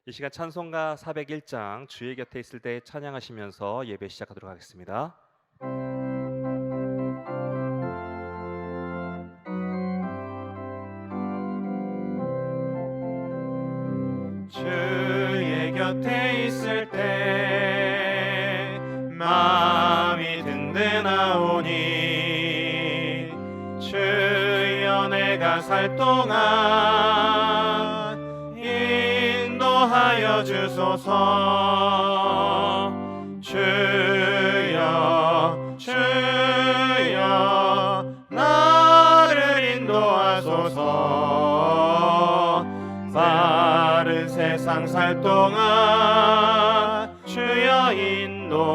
이 시간 찬송가 401장 주의 곁에 있을 때 찬양하시면서 예배 시작하도록 하겠습니다. 주의 곁에 있을 때 마음이 든든하오니 주여 내가 살 동안 인도하여 주소서. 주여 주여 나를 인도하소서. 바른 세상 살 동안 주여 인도하소서.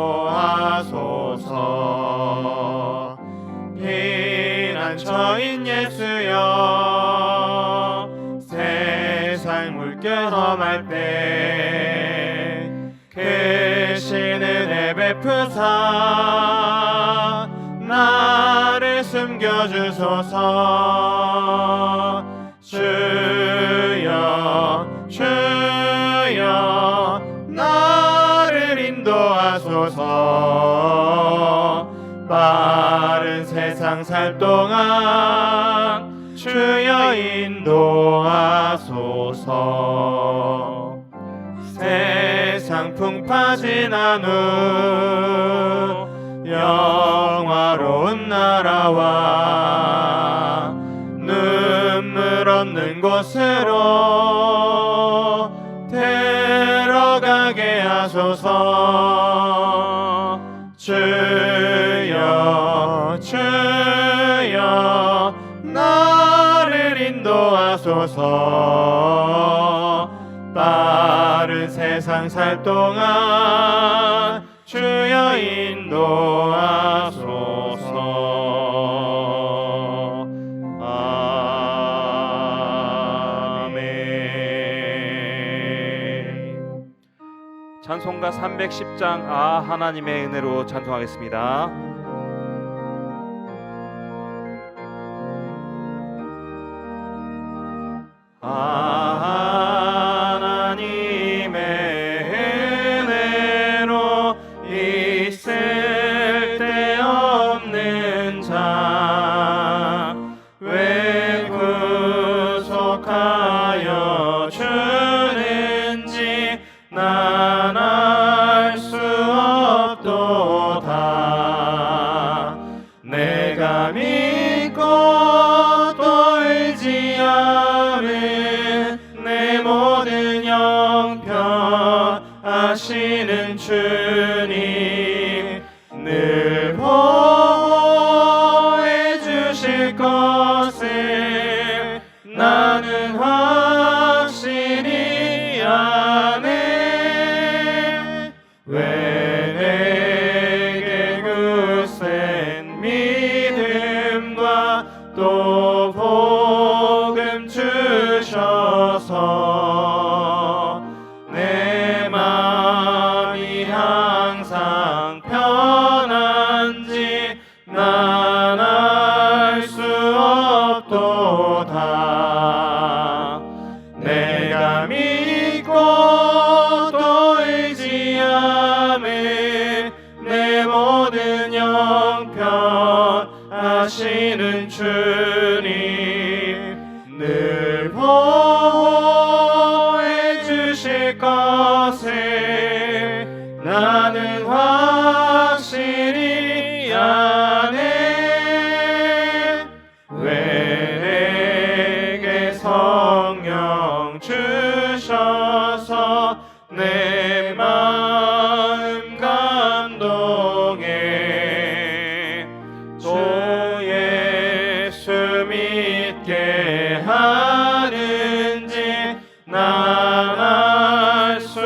피난처인 예수여 세상 물결 험할 때 크신 은혜 베푸사 나를 숨겨주소서. 주여 주여 나를 인도하소서. 빠른 세상 살 동안 주여 인도하소서. 세상 풍파 지난 후 영화로운 나라와 눈물 없는 곳으로 데려가게 하소서. 주여 주여 나를 인도하소서. 빠른 세상 살 동안 주여 인도하소서. 아멘. 찬송가 310장 아 하나님의 은혜로 찬송하겠습니다. 하나님의 은혜로 있을 데 없는 자 왜 구속하여 주는지 난 알 수 없도다. 내가 믿고 또 의지하는 내 모든 형편 아시는 주님 늘 보호해 주실 것을 나는 확실히 아네. 왜 내게 그 센 믿음과 또 복음 주셔서 내 마음이 항상 편한지 난 알 수 없도다. 내가 믿고 또 의지하는 내 모든 형편 아시는 주님 늘 보호해 주실 것을 나는 확실히 아네. 왜 내게 성령 주셔서 내 마음 감동해 또 예수 믿게 하는지 난 알 수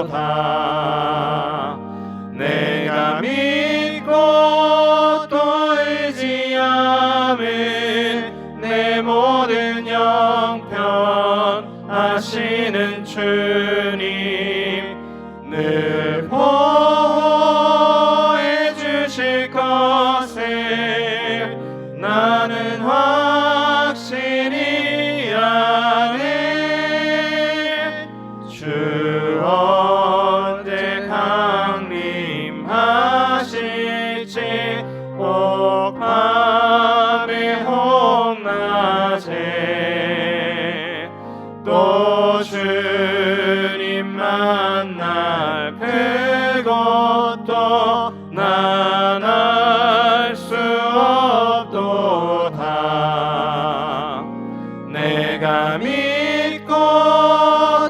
없도다. 내가 믿고 또 의지하는 내 모든 형편 아시는 주님 늘 보호해 주실 것을 나는 확실히 아네. 또 주님 만날 그것도 난 알 수 없도다. 내가 믿고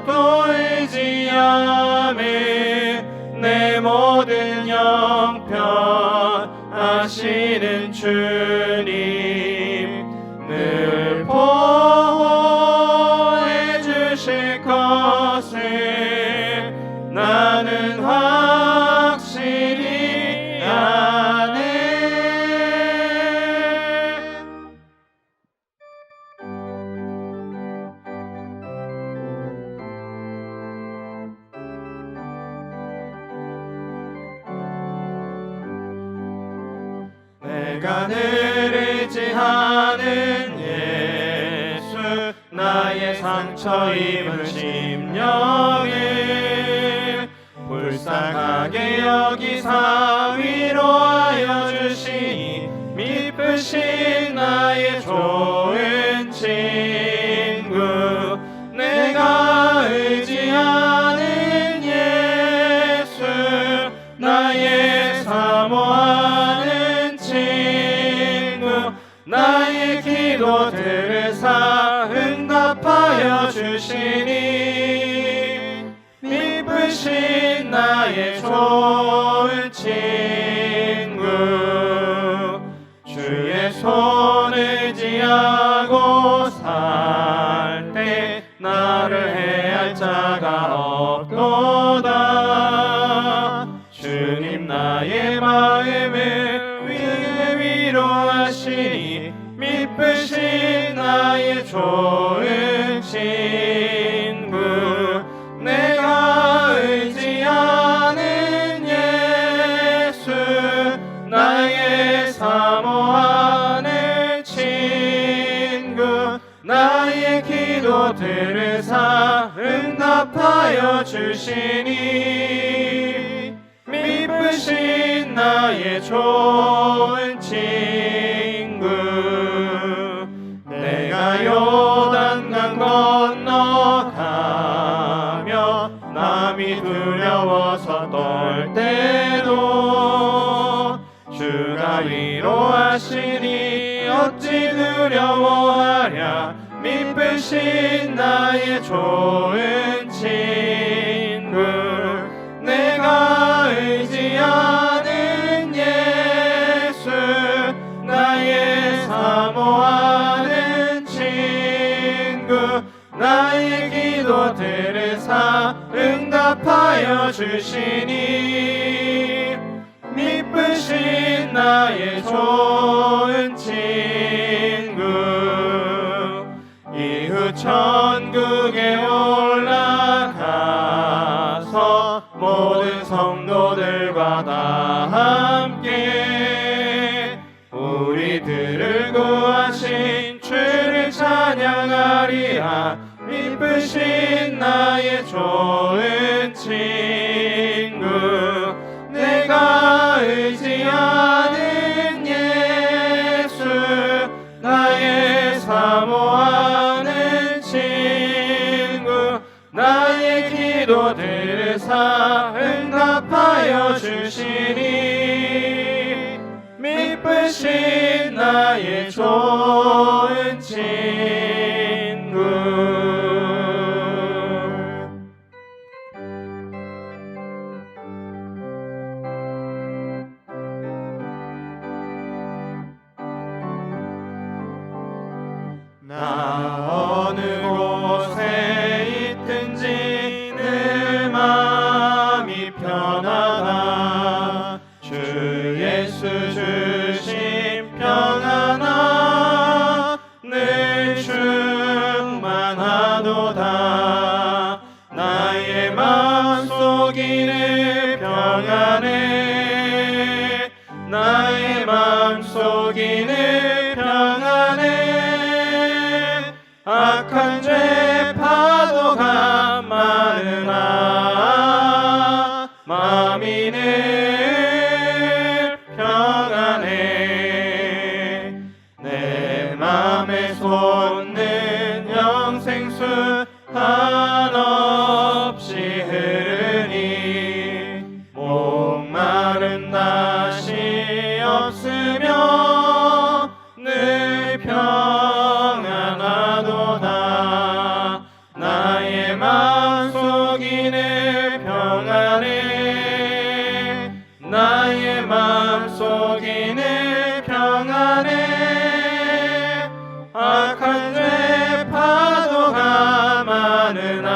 또 의지하며 내 모든 형편 아시는 주님 늘 보호해 주실 것을 나는 확실히 아네. 내가 늘 의지하는 예수 나의 상처 입은 심령을 불쌍하게 여기사 위로하여 주시니 미쁘신 나의 좋은 친구 내가 의지하는 예수 나의 사모하는 친구 나의 기도 들으사 응답하여 주시니 미쁘신 나의 좋은 친구 주의 손 의지하고 살 때 나를 해할 자가 없도다. 주님 나의 마음을 위로하시니 미쁘신 나의 좋은 친구 내가 의지하는 예수 나의 사모하는 친구 나의 기도 들으사 응답하여 주시니 미쁘신 나의 좋은 친구 내가 요단강 건너가며 남이 두려워서 떨 때도 주가 위로하시니 어찌 두려워하랴 미쁘신 나의 좋은 친구 내가 의지하는 예수 나의 사모하는 친구 나의 기도 들으사 응답하여 주시니 미쁘신 나의 좋은 친구 이후 천국에 올라가서 모든 성도들과 다 함께 우리들을 구하신 주를 찬양하리라 미쁘신 나의 좋은 친구 내가 의지하는 예수 나의 사모하는 친구 나의 기도 들으사 응답하여 주시니 미쁘신 나의 좋은 친구 나 어느 곳에 있든지 늘 마음이 편하다 주 예수 주신 평안아 늘 충만하도다 나의 마음속이 늘 평안해 나의 마음속이 늘 평안해 악한 죄 파도가 많으나 마음이 늘 평안해 내 맘에 솟는 영생수 나의 마음속이 늘 평안해 나의 마음속이 늘 평안해 악한 죄 파도가 많으나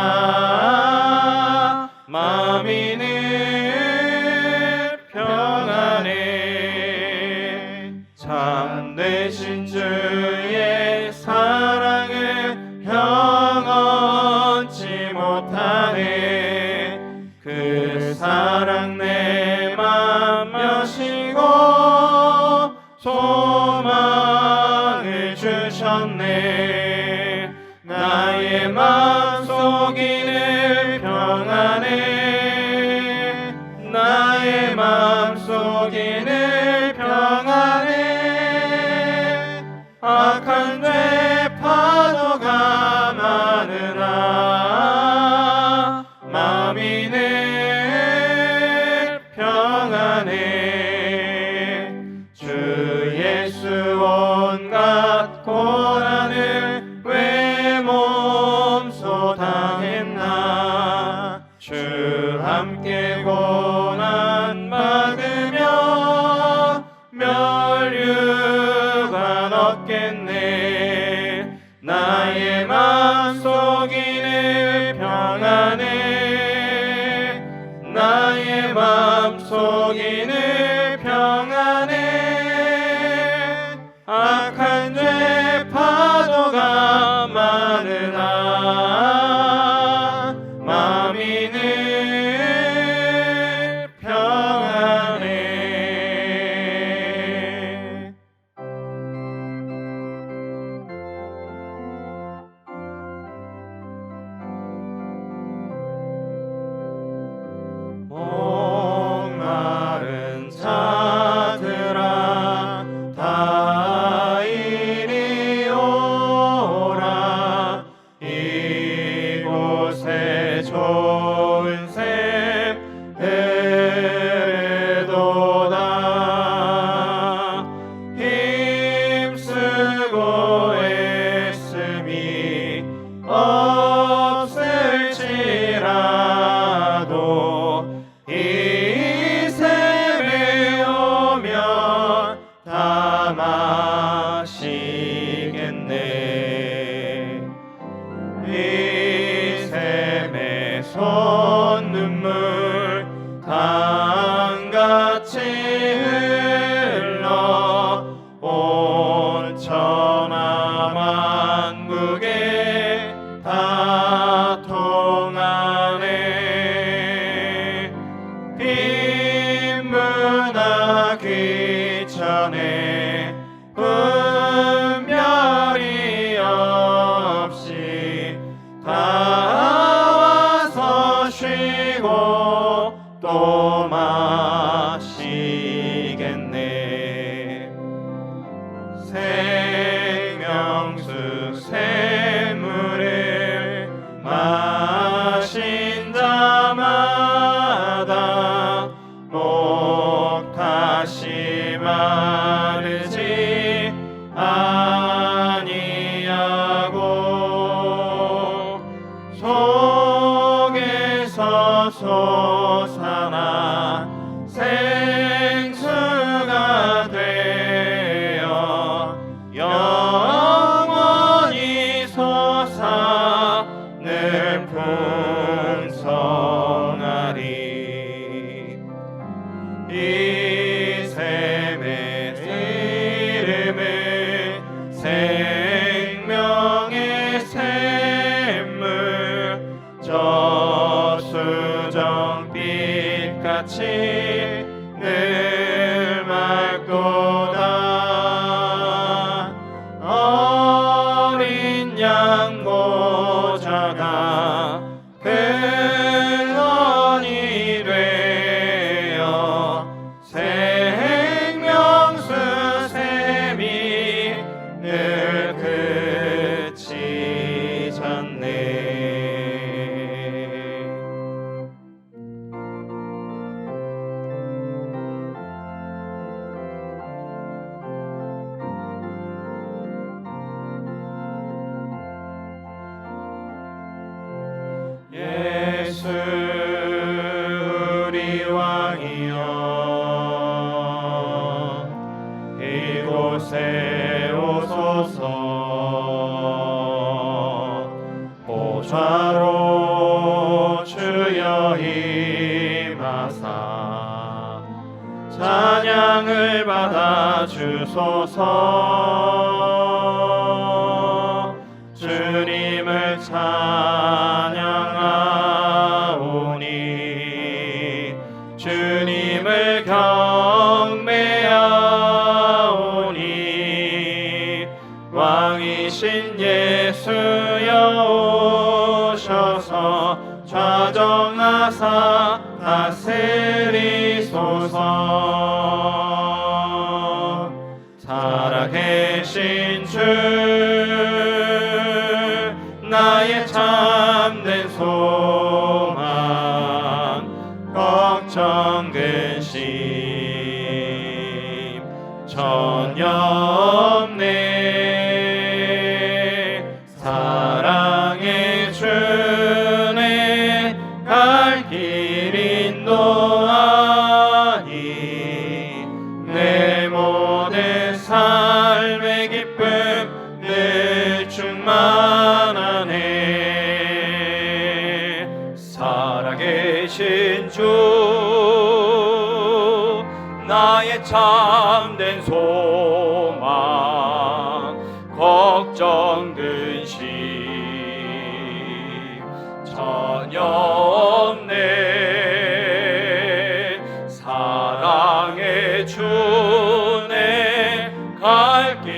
마음이 늘 평안해 참되신 주의 사랑을 형언치 못하네 그 사랑 내 맘 여시고 소망을 주셨네 나의 마음속이 늘 평안해 나의 마음속이 늘 평안해 악한 죄 파도가 많으나 마음이 늘 평안해 주 예수 온갖 고난을 왜 몸소 당했나 주 함께 고난 받으며 멸류관 얻겠네 나의 마음속이 늘 평안해 나의 마음속이 늘 평안해 악한 죄 파도가 많으나 마음이 늘 평안해 목마른 자들아 다 이리 오라 이곳에 좋은 샘 흐르도다 힘쓰고 애씀이 없을지라도 이 샘에 오면 다 마시겠네 이 샘의 손눈물 강같이 흘러 온 천하 만국에 다 통하네 빈문화 귀천에 분별이 없이 다 와서 쉬고 또 마시겠네 생명수 샘물을 마신 자마다 목 다시 마르지 아니하고 속에서 솟아나 생수가 되어 영원히 솟아 늘 풍성하리 이 샘의 이름을 생명의 샘물 저수정빛같이 늘 맑도다 어린 양 모자가 근원이 되어 생명수 샘이 늘 그치지 않네 우리 왕이여 이곳에 오소서 보좌로 주여 임하사 찬양을 받아 주소서 주님을 찬양하오니 주님을 경배하오니 왕이신 예수여 오셔서 좌정하사 다스리소서 살아계신 주 나의 참된 소망 걱정 근심 전혀 없네 사랑의 주네 갈 길 인도하니 내 모든 삶의 기쁨 늘 충만하네 살아계신 주 나의 참된 소망 걱정 근심 전혀 없네 사랑의 주네 갈 길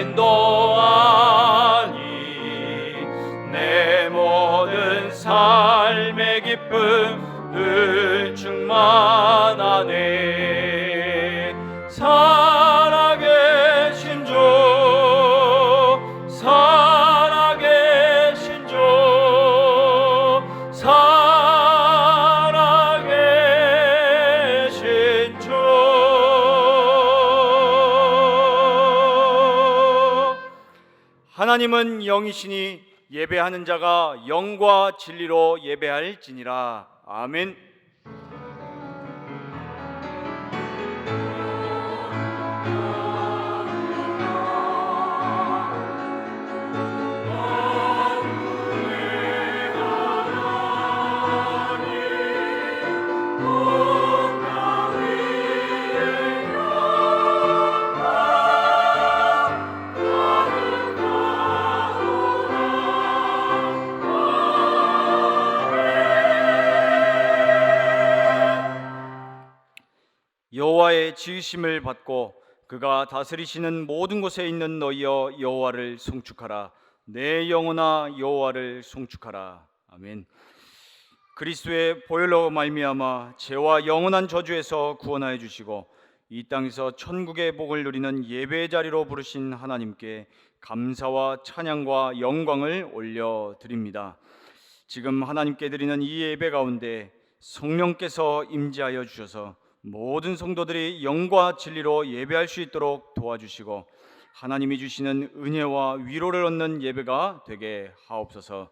인도하니 내 모든 삶의 기쁨 늘 충만하네 살아계신 주 살아계신 주 살아계신 주 하나님은 영이시니 예배하는 자가 영과 진리로 예배할지니라. 아멘. 여호와의 지으심을 받고 그가 다스리시는 모든 곳에 있는 너희여 여호와를 송축하라. 내 영혼아 여호와를 송축하라. 아멘. 그리스도의 보혈로 말미암아 죄와 영원한 저주에서 구원하여 주시고 이 땅에서 천국의 복을 누리는 예배의 자리로 부르신 하나님께 감사와 찬양과 영광을 올려드립니다. 지금 하나님께 드리는 이 예배 가운데 성령께서 임재하여 주셔서 모든 성도들이 영과 진리로 예배할 수 있도록 도와주시고 하나님이 주시는 은혜와 위로를 얻는 예배가 되게 하옵소서.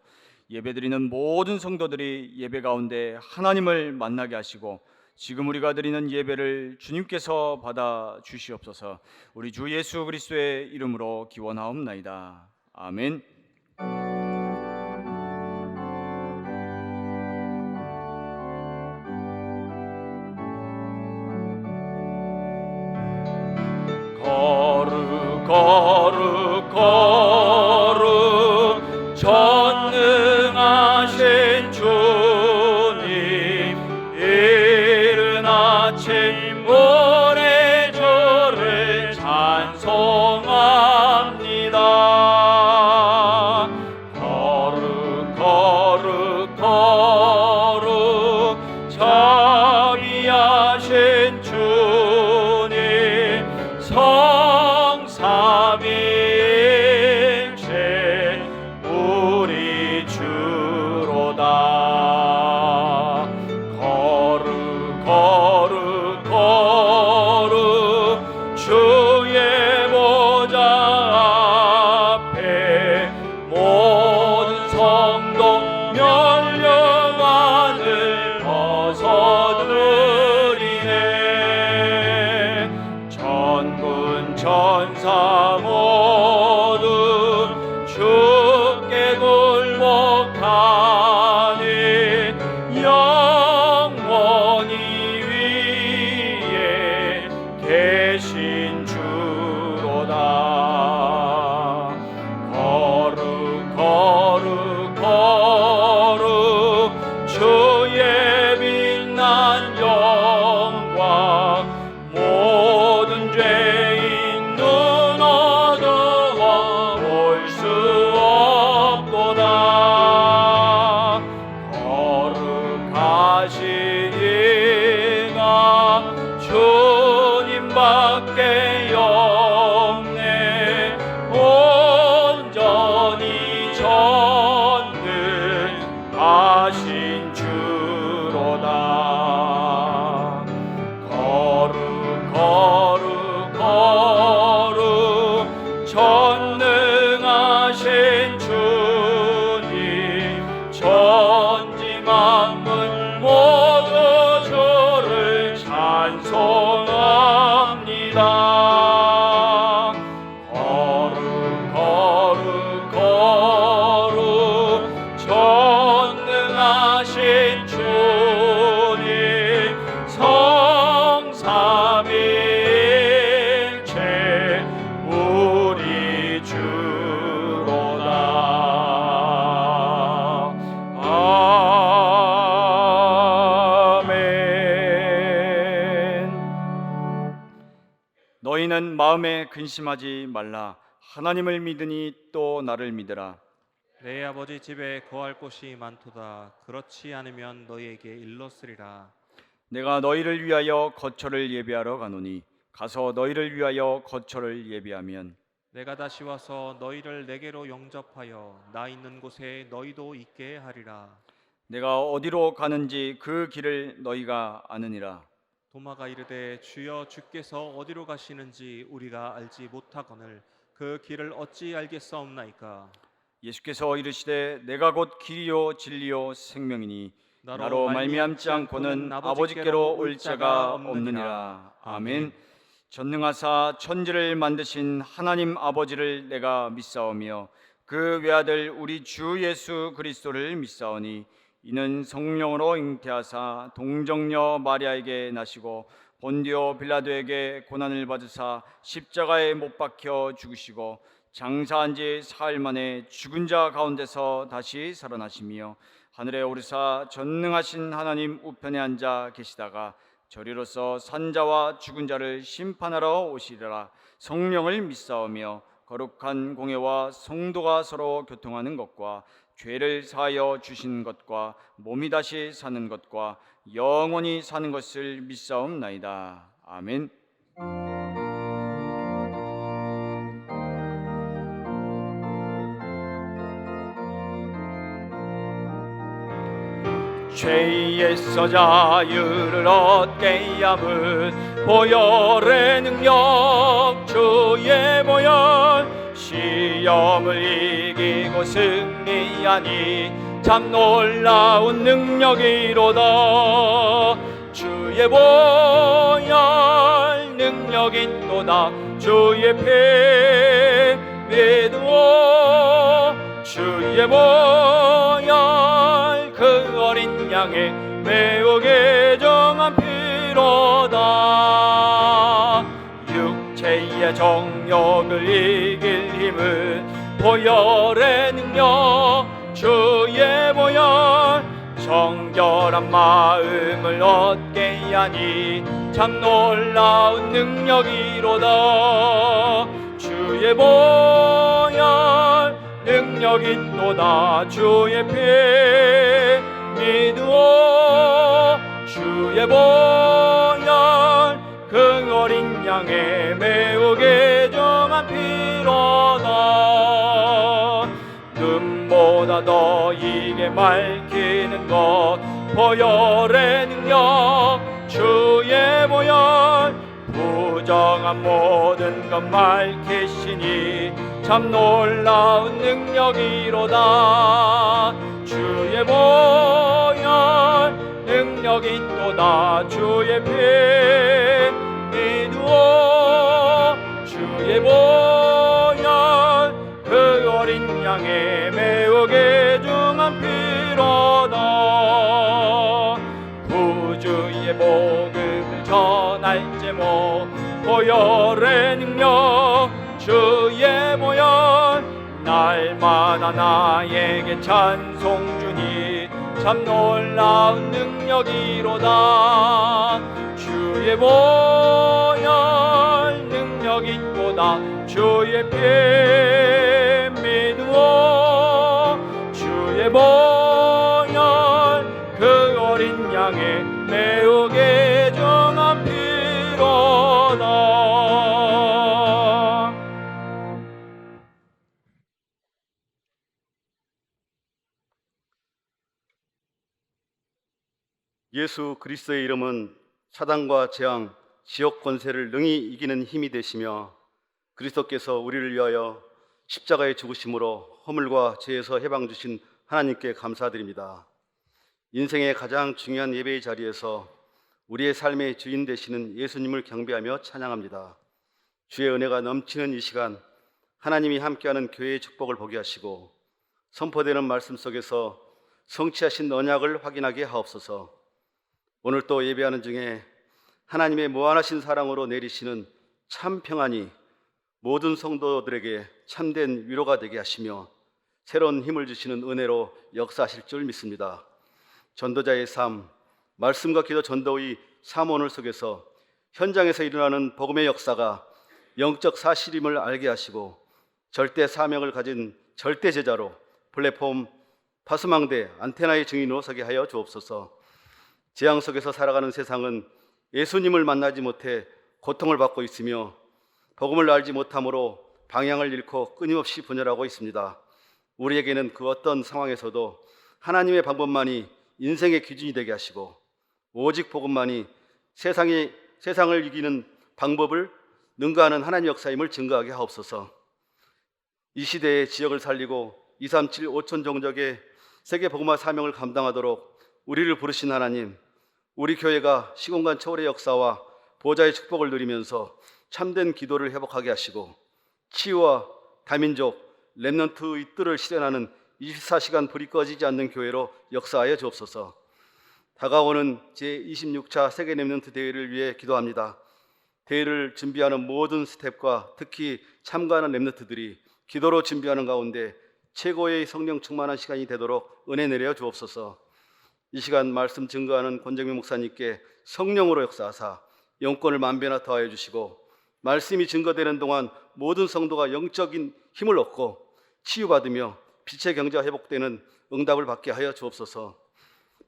예배드리는 모든 성도들이 예배 가운데 하나님을 만나게 하시고 지금 우리가 드리는 예배를 주님께서 받아 주시옵소서. 우리 주 예수 그리스도의 이름으로 기원하옵나이다. 아멘. 거룩 거룩 전능하신 주님 이른 아침 모래조를 찬송합니다. 거룩 거룩 거룩 자비하신 주님 삼위일체 우리 주로다. 거룩 거룩 거룩 주의 보좌 앞에 모든 성도 멸령하 전능하신 주로다. 거룩 거룩 거룩 전능하신 주님, 천지 만물 모두 주를 찬송합니다. 거룩 거룩 거룩 전능하신 주님, 성삼일체 우리 주로다. 아멘. 너희는 마음에 근심하지 말라. 하나님을 믿으니 또 나를 믿으라. 내 아버지 집에 거할 곳이 많도다. 그렇지 않으면 너희에게 일렀으리라. 내가 너희를 위하여 거처를 예비하러 가노니 가서 너희를 위하여 거처를 예비하면 내가 다시 와서 너희를 내게로 영접하여 나 있는 곳에 너희도 있게 하리라. 내가 어디로 가는지 그 길을 너희가 아느니라. 도마가 이르되 주여 주께서 어디로 가시는지 우리가 알지 못하거늘 그 길을 어찌 알겠사옵나이까. 예수께서 이르시되 내가 곧 길이요 진리요 생명이니 나로 말미암지 않고는 아버지께로 올 자가 없느니라. 아멘. 전능하사 천지를 만드신 하나님 아버지를 내가 믿사오며 그 외아들 우리 주 예수 그리스도를 믿사오니 이는 성령으로 잉태하사 동정녀 마리아에게 나시고 본디오 빌라도에게 고난을 받으사 십자가에 못 박혀 죽으시고 장사한 지 사흘 만에 죽은 자 가운데서 다시 살아나시며 하늘에 오르사 전능하신 하나님 우편에 앉아 계시다가 저리로서 산자와 죽은 자를 심판하러 오시리라. 성령을 믿사오며 거룩한 공회와 성도가 서로 교통하는 것과 죄를 사하여 주신 것과 몸이 다시 사는 것과 영원히 사는 것을 믿사옵나이다. 아멘. 죄에서 자유를 얻게 함은 보혈의 능력, 주의 보혈. 시험을 이기고 승리하니 참 놀라운 능력이로다. 주의 보혈 능력이 또다. 주의 피 믿으오. 주의 보혈 그 어린 양의 매우 귀중한 피로다. 육체의 정욕을 이길 힘은 보혈의 능력, 주의 보혈. 정결한 마음을 얻게 하니 참 놀라운 능력이로다. 주의 보혈 능력이 또다. 주의 피 믿으오. 주의 보혈 그 어린 양의 매우 귀중한 피로다. 눈보다 너희에게 밝히는 것 보혈의 능력, 주의 보혈. 부정한 모든 것 밝히시니 참 놀라운 능력이로다. 주의 보혈 능력이 또다. 주의 피 믿으오. 주의 보혈 그 어린 양의 매우 귀중한 피로다. 구주의 복음을 전할 제목 보혈의 능력, 주의 보혈. 날마다 나에게 찬송 주니 참 놀라운 능력이로다. 주의 보혈 능력이 또다. 주의 피 믿으오. 주의 보혈 그 어린 양의 매우 귀중한 피로다. 예수 그리스도의 이름은 사단과 재앙, 지역 권세를 능히 이기는 힘이 되시며 그리스도께서 우리를 위하여 십자가에 죽으심으로 허물과 죄에서 해방 주신 하나님께 감사드립니다. 인생의 가장 중요한 예배의 자리에서 우리의 삶의 주인 되시는 예수님을 경배하며 찬양합니다. 주의 은혜가 넘치는 이 시간 하나님이 함께하는 교회의 축복을 보게 하시고 선포되는 말씀 속에서 성취하신 언약을 확인하게 하옵소서. 오늘 또 예배하는 중에 하나님의 무한하신 사랑으로 내리시는 참 평안이 모든 성도들에게 참된 위로가 되게 하시며 새로운 힘을 주시는 은혜로 역사하실 줄 믿습니다. 전도자의 삶, 말씀과 기도 전도의 사모늘 속에서 현장에서 일어나는 복음의 역사가 영적 사실임을 알게 하시고 절대 사명을 가진 절대 제자로 플랫폼, 파수망대, 안테나의 증인으로 서게 하여 주옵소서. 재앙 속에서 살아가는 세상은 예수님을 만나지 못해 고통을 받고 있으며 복음을 알지 못함으로 방향을 잃고 끊임없이 분열하고 있습니다. 우리에게는 그 어떤 상황에서도 하나님의 방법만이 인생의 기준이 되게 하시고 오직 복음만이 세상을 이기는 방법을 능가하는 하나님의 역사임을 증거하게 하옵소서. 이 시대의 지역을 살리고 237 5천 종족의 세계 복음화 사명을 감당하도록 우리를 부르신 하나님, 우리 교회가 시공간 초월의 역사와 보좌의 축복을 누리면서 참된 기도를 회복하게 하시고 치유와 다민족, 렘넌트의 뜰을 실현하는 24시간 불이 꺼지지 않는 교회로 역사하여 주옵소서. 다가오는 제26차 세계 렘넌트 대회를 위해 기도합니다. 대회를 준비하는 모든 스텝과 특히 참가하는 렘넌트들이 기도로 준비하는 가운데 최고의 성령 충만한 시간이 되도록 은혜 내려 주옵소서. 이 시간 말씀 증거하는 권정민 목사님께 성령으로 역사하사 영권을 만배나 더하여 주시고 말씀이 증거되는 동안 모든 성도가 영적인 힘을 얻고 치유받으며 빛의 경제가 회복되는 응답을 받게 하여 주옵소서.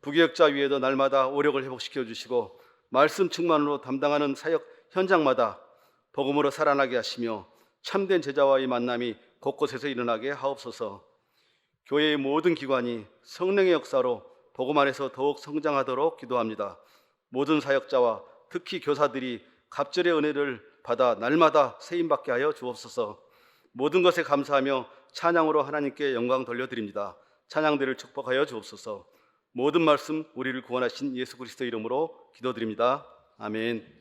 부교역자 위에도 날마다 오력을 회복시켜 주시고 말씀 충만으로 담당하는 사역 현장마다 복음으로 살아나게 하시며 참된 제자와의 만남이 곳곳에서 일어나게 하옵소서. 교회의 모든 기관이 성령의 역사로 복음 안에서 더욱 성장하도록 기도합니다. 모든 사역자와 특히 교사들이 갑절의 은혜를 받아 날마다 세임받게 하여 주옵소서. 모든 것에 감사하며 찬양으로 하나님께 영광 돌려드립니다. 찬양대를 축복하여 주옵소서. 모든 말씀 우리를 구원하신 예수 그리스도 이름으로 기도드립니다. 아멘.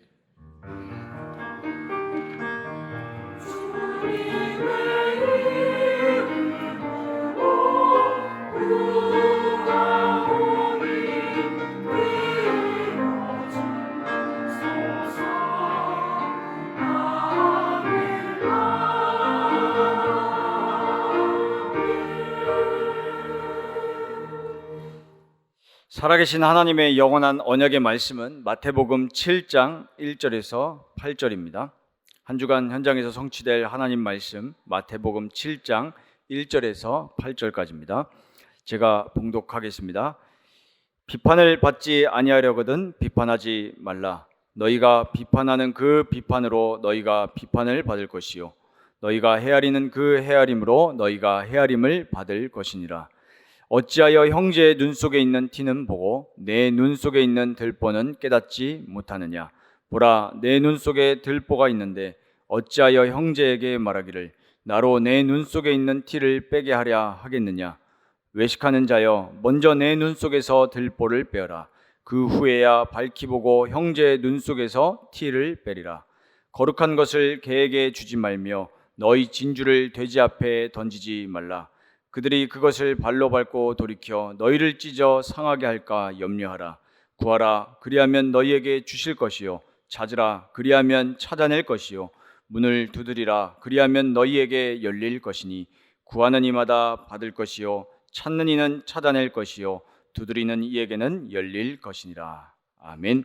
살아계신 하나님의 영원한 언약의 말씀은 마태복음 7장 1절에서 8절입니다. 한 주간 현장에서 성취될 하나님 말씀 마태복음 7장 1절에서 8절까지입니다. 제가 봉독하겠습니다. 비판을 받지 아니하려거든 비판하지 말라. 너희가 비판하는 그 비판으로 너희가 비판을 받을 것이요 너희가 헤아리는 그 헤아림으로 너희가 헤아림을 받을 것이니라. 어찌하여 형제의 눈 속에 있는 티는 보고 내 눈 속에 있는 들보는 깨닫지 못하느냐. 보라, 내 눈 속에 들보가 있는데 어찌하여 형제에게 말하기를 나로 내 눈 속에 있는 티를 빼게 하랴 하겠느냐. 외식하는 자여, 먼저 내 눈 속에서 들보를 빼어라. 그 후에야 밝히 보고 형제의 눈 속에서 티를 빼리라. 거룩한 것을 개에게 주지 말며 너희 진주를 돼지 앞에 던지지 말라. 그들이 그것을 발로 밟고 돌이켜 너희를 찢어 상하게 할까 염려하라. 구하라, 그리하면 너희에게 주실 것이요 찾으라, 그리하면 찾아낼 것이요 문을 두드리라, 그리하면 너희에게 열릴 것이니 구하는 이마다 받을 것이요 찾는 이는 찾아낼 것이요 두드리는 이에게는 열릴 것이니라. 아멘.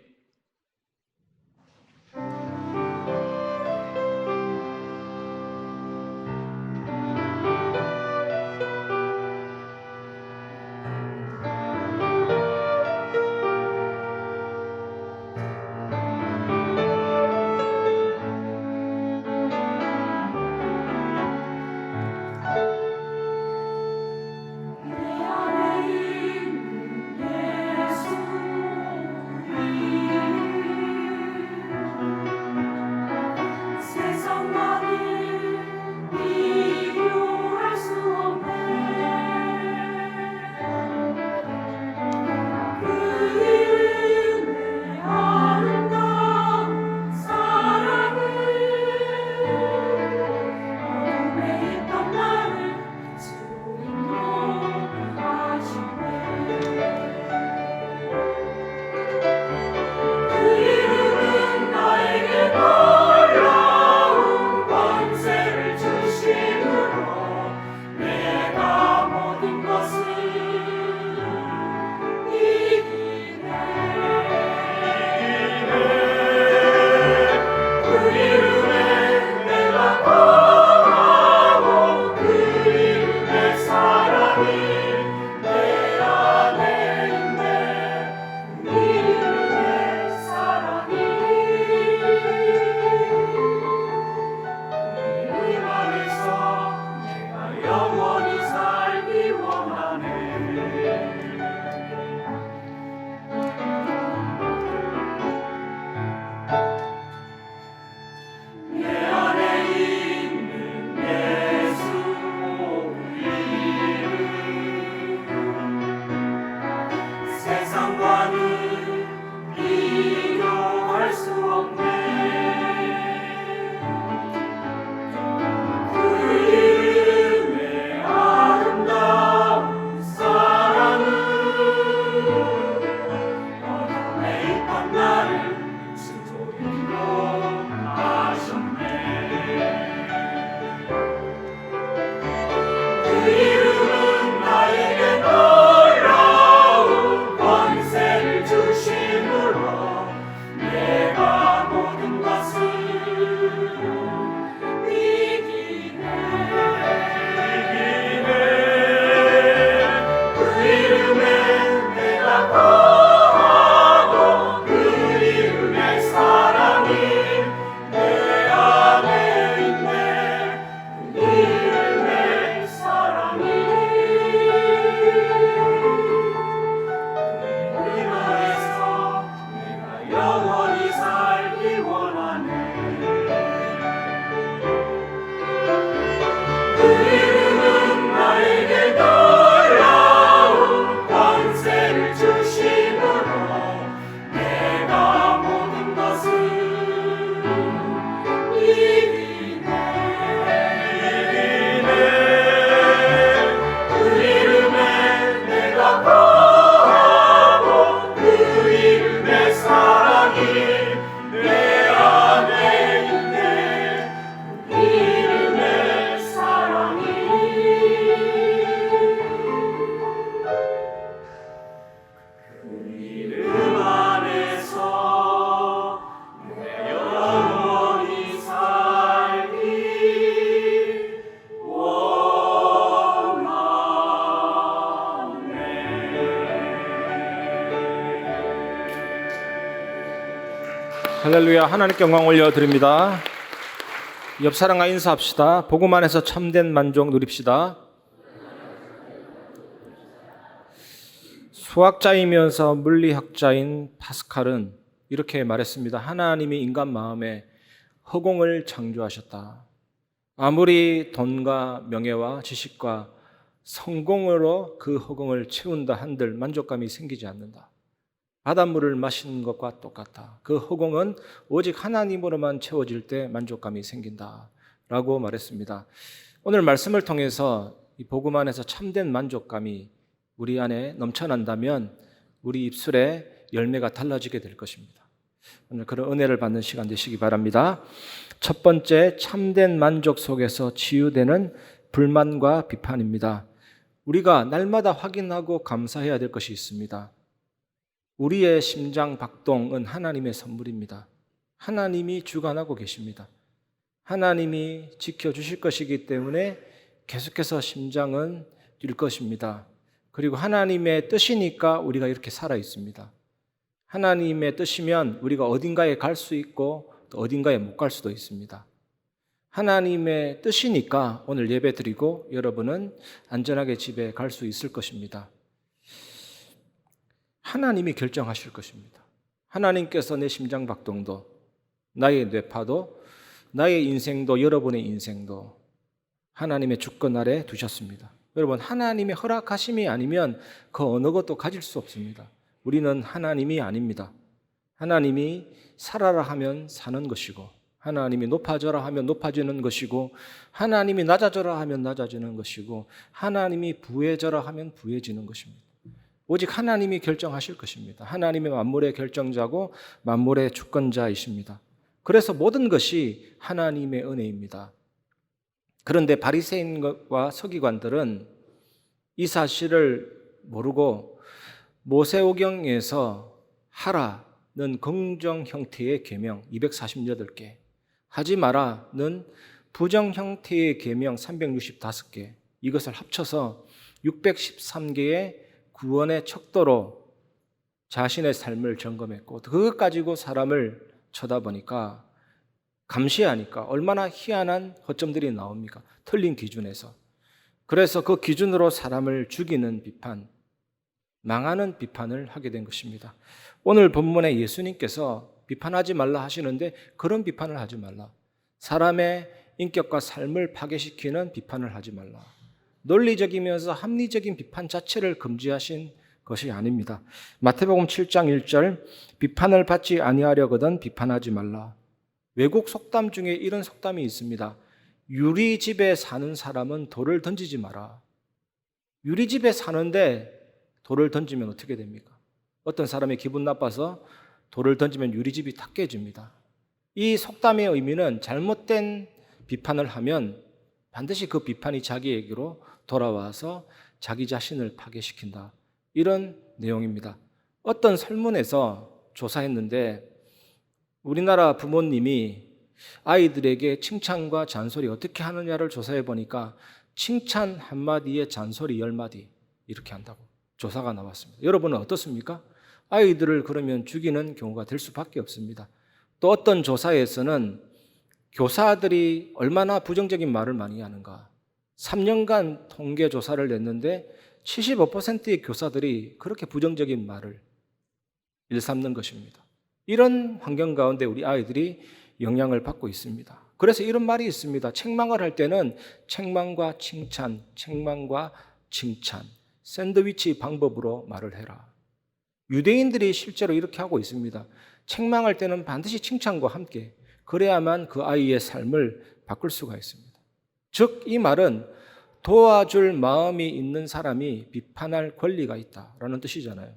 할렐루야. 하나님께 영광 올려드립니다. 옆 사람과 인사합시다. 복음 안에서 참된 만족 누립시다. 수학자이면서 물리학자인 파스칼은 이렇게 말했습니다. 하나님이 인간 마음에 허공을 창조하셨다. 아무리 돈과 명예와 지식과 성공으로 그 허공을 채운다 한들 만족감이 생기지 않는다. 바닷물을 마시는 것과 똑같다. 그 허공은 오직 하나님으로만 채워질 때 만족감이 생긴다 라고 말했습니다. 오늘 말씀을 통해서 이 복음 안에서 참된 만족감이 우리 안에 넘쳐난다면 우리 입술에 열매가 달라지게 될 것입니다. 오늘 그런 은혜를 받는 시간 되시기 바랍니다. 첫 번째, 참된 만족 속에서 치유되는 불만과 비판입니다. 우리가 날마다 확인하고 감사해야 될 것이 있습니다. 우리의 심장 박동은 하나님의 선물입니다. 하나님이 주관하고 계십니다. 하나님이 지켜주실 것이기 때문에 계속해서 심장은 뛸 것입니다. 그리고 하나님의 뜻이니까 우리가 이렇게 살아 있습니다. 하나님의 뜻이면 우리가 어딘가에 갈 수 있고 또 어딘가에 못 갈 수도 있습니다. 하나님의 뜻이니까 오늘 예배 드리고 여러분은 안전하게 집에 갈 수 있을 것입니다. 하나님이 결정하실 것입니다. 하나님께서 내 심장 박동도, 나의 뇌파도, 나의 인생도, 여러분의 인생도 하나님의 주권 아래 두셨습니다. 여러분, 하나님의 허락하심이 아니면 그 어느 것도 가질 수 없습니다. 우리는 하나님이 아닙니다. 하나님이 살아라 하면 사는 것이고, 하나님이 높아져라 하면 높아지는 것이고, 하나님이 낮아져라 하면 낮아지는 것이고, 하나님이 부해져라 하면 부해지는 것입니다. 오직 하나님이 결정하실 것입니다. 하나님의 만물의 결정자고 만물의 주권자이십니다. 그래서 모든 것이 하나님의 은혜입니다. 그런데 바리새인과 서기관들은 이 사실을 모르고 모세오경에서 하라는 긍정 형태의 계명 248개, 하지 마라는 부정 형태의 계명 365개, 이것을 합쳐서 613개의 구원의 척도로 자신의 삶을 점검했고 그것 가지고 사람을 쳐다보니까, 감시하니까 얼마나 희한한 허점들이 나옵니까? 틀린 기준에서. 그래서 그 기준으로 사람을 죽이는 비판, 망하는 비판을 하게 된 것입니다. 오늘 본문에 예수님께서 비판하지 말라 하시는데 그런 비판을 하지 말라. 사람의 인격과 삶을 파괴시키는 비판을 하지 말라. 논리적이면서 합리적인 비판 자체를 금지하신 것이 아닙니다. 마태복음 7장 1절, 비판을 받지 아니하려거든 비판하지 말라. 외국 속담 중에 이런 속담이 있습니다. 유리집에 사는 사람은 돌을 던지지 마라. 유리집에 사는데 돌을 던지면 어떻게 됩니까? 어떤 사람이 기분 나빠서 돌을 던지면 유리집이 탁 깨집니다. 이 속담의 의미는 잘못된 비판을 하면 반드시 그 비판이 자기에게로 돌아와서 자기 자신을 파괴시킨다. 이런 내용입니다. 어떤 설문에서 조사했는데 우리나라 부모님이 아이들에게 칭찬과 잔소리 어떻게 하느냐를 조사해 보니까 칭찬 한마디에 잔소리 10마디 이렇게 한다고 조사가 나왔습니다. 여러분은 어떻습니까? 아이들을 그러면 죽이는 경우가 될 수밖에 없습니다. 또 어떤 조사에서는 교사들이 얼마나 부정적인 말을 많이 하는가, 3년간 통계 조사를 냈는데 75%의 교사들이 그렇게 부정적인 말을 일삼는 것입니다. 이런 환경 가운데 우리 아이들이 영향을 받고 있습니다. 그래서 이런 말이 있습니다. 책망을 할 때는 책망과 칭찬, 책망과 칭찬, 샌드위치 방법으로 말을 해라. 유대인들이 실제로 이렇게 하고 있습니다. 책망할 때는 반드시 칭찬과 함께, 그래야만 그 아이의 삶을 바꿀 수가 있습니다. 즉, 이 말은 도와줄 마음이 있는 사람이 비판할 권리가 있다라는 뜻이잖아요.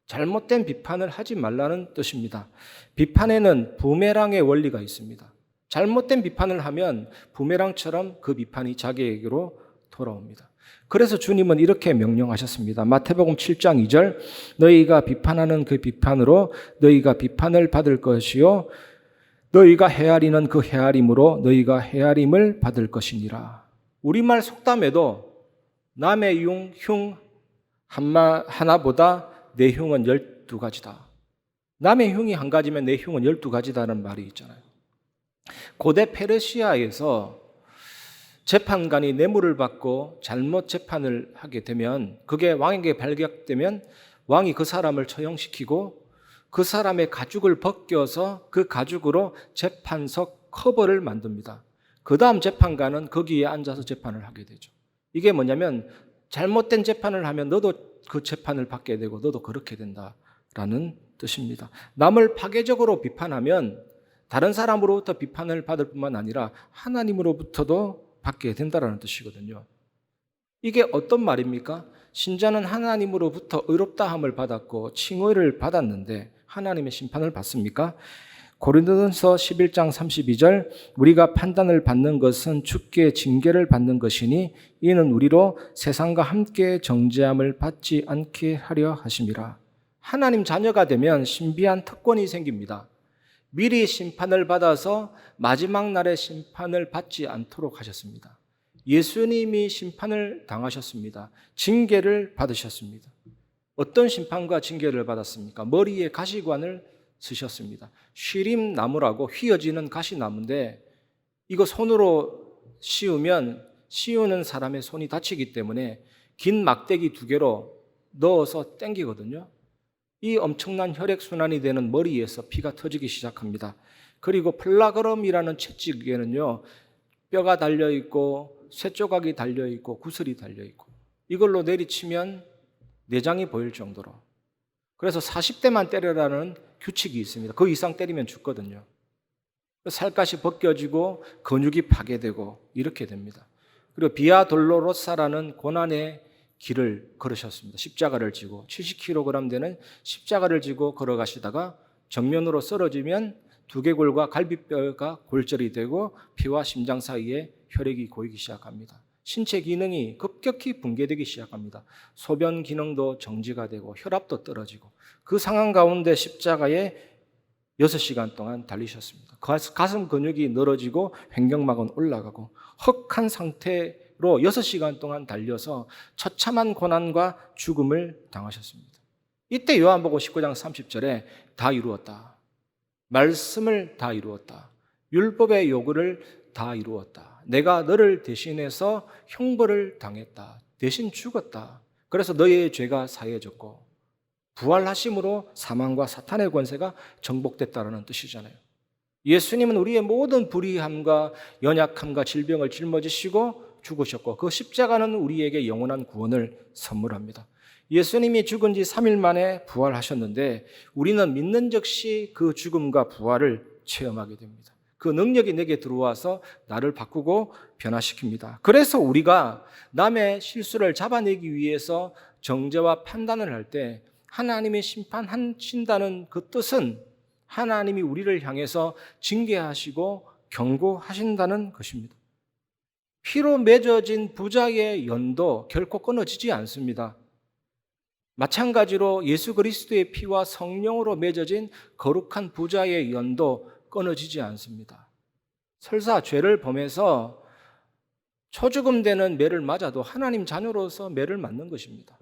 잘못된 비판을 하지 말라는 뜻입니다. 비판에는 부메랑의 원리가 있습니다. 잘못된 비판을 하면 부메랑처럼 그 비판이 자기에게로 돌아옵니다. 그래서 주님은 이렇게 명령하셨습니다. 마태복음 7장 2절, 너희가 비판하는 그 비판으로 너희가 비판을 받을 것이요 너희가 헤아리는 그 헤아림으로 너희가 헤아림을 받을 것이니라. 우리말 속담에도 남의 흉 하나보다 내 흉은 12가지다. 남의 흉이 한 가지면 내 흉은 12가지다는 말이 있잖아요. 고대 페르시아에서 재판관이 뇌물을 받고 잘못 재판을 하게 되면 그게 왕에게 발각되면 왕이 그 사람을 처형시키고 그 사람의 가죽을 벗겨서 그 가죽으로 재판석 커버를 만듭니다. 그 다음 재판관은 거기에 앉아서 재판을 하게 되죠. 이게 뭐냐면 잘못된 재판을 하면 너도 그 재판을 받게 되고 너도 그렇게 된다라는 뜻입니다. 남을 파괴적으로 비판하면 다른 사람으로부터 비판을 받을 뿐만 아니라 하나님으로부터도 받게 된다는 뜻이거든요. 이게 어떤 말입니까? 신자는 하나님으로부터 의롭다함을 받았고 칭의를 받았는데 하나님의 심판을 받습니까? 고린도전서 11장 32절 우리가 판단을 받는 것은 주께 징계를 받는 것이니 이는 우리로 세상과 함께 정죄함을 받지 않게 하려 하심이라. 하나님 자녀가 되면 신비한 특권이 생깁니다. 미리 심판을 받아서 마지막 날에 심판을 받지 않도록 하셨습니다. 예수님이 심판을 당하셨습니다. 징계를 받으셨습니다. 어떤 심판과 징계를 받았습니까? 머리에 가시관을 쓰셨습니다. 쉬림나무라고 휘어지는 가시나무인데 이거 손으로 씌우면 씌우는 사람의 손이 다치기 때문에 긴 막대기 2개로 넣어서 당기거든요. 이 엄청난 혈액순환이 되는 머리에서 피가 터지기 시작합니다. 그리고 플라그럼이라는 채찍에는요, 뼈가 달려있고 쇠조각이 달려있고 구슬이 달려있고 이걸로 내리치면 내장이 보일 정도로. 그래서 40대만 때려라는 규칙이 있습니다. 그 이상 때리면 죽거든요. 살갗이 벗겨지고 근육이 파괴되고 이렇게 됩니다. 그리고 비아 돌로로사라는 고난의 길을 걸으셨습니다. 십자가를 지고 70kg 되는 십자가를 지고 걸어가시다가 정면으로 쓰러지면 두개골과 갈비뼈가 골절이 되고 피와 심장 사이에 혈액이 고이기 시작합니다. 신체 기능이 급격히 붕괴되기 시작합니다. 소변 기능도 정지가 되고 혈압도 떨어지고 그 상황 가운데 십자가에 6시간 동안 달리셨습니다. 가슴 근육이 늘어지고 횡격막은 올라가고 헉한 상태로 6시간 동안 달려서 처참한 고난과 죽음을 당하셨습니다. 이때 요한복음 19장 30절에 다 이루었다. 말씀을 다 이루었다. 율법의 요구를 다 이루었다. 내가 너를 대신해서 형벌을 당했다. 대신 죽었다. 그래서 너의 죄가 사해졌고 부활하심으로 사망과 사탄의 권세가 정복됐다는 뜻이잖아요. 예수님은 우리의 모든 불의함과 연약함과 질병을 짊어지시고 죽으셨고 그 십자가는 우리에게 영원한 구원을 선물합니다. 예수님이 죽은 지 3일 만에 부활하셨는데 우리는 믿는 즉시 그 죽음과 부활을 체험하게 됩니다. 그 능력이 내게 들어와서 나를 바꾸고 변화시킵니다. 그래서 우리가 남의 실수를 잡아내기 위해서 정죄와 판단을 할 때 하나님이 심판하신다는 그 뜻은 하나님이 우리를 향해서 징계하시고 경고하신다는 것입니다. 피로 맺어진 부자의 연도 결코 끊어지지 않습니다. 마찬가지로 예수 그리스도의 피와 성령으로 맺어진 거룩한 부자의 연도 끊어지지 않습니다. 설사 죄를 범해서 초죽음 되는 매를 맞아도 하나님 자녀로서 매를 맞는 것입니다.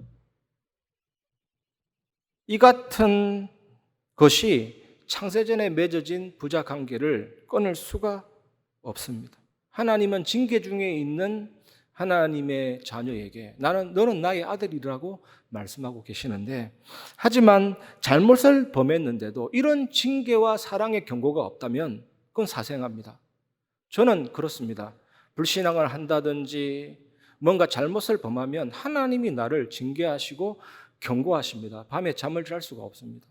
이 같은 것이 창세전에 맺어진 부자 관계를 끊을 수가 없습니다. 하나님은 징계 중에 있는 하나님의 자녀에게 너는 나의 아들이라고 말씀하고 계시는데 하지만 잘못을 범했는데도 이런 징계와 사랑의 경고가 없다면 그건 사생합니다. 저는 그렇습니다. 불신앙을 한다든지 뭔가 잘못을 범하면 하나님이 나를 징계하시고 경고하십니다. 밤에 잠을 잘 수가 없습니다.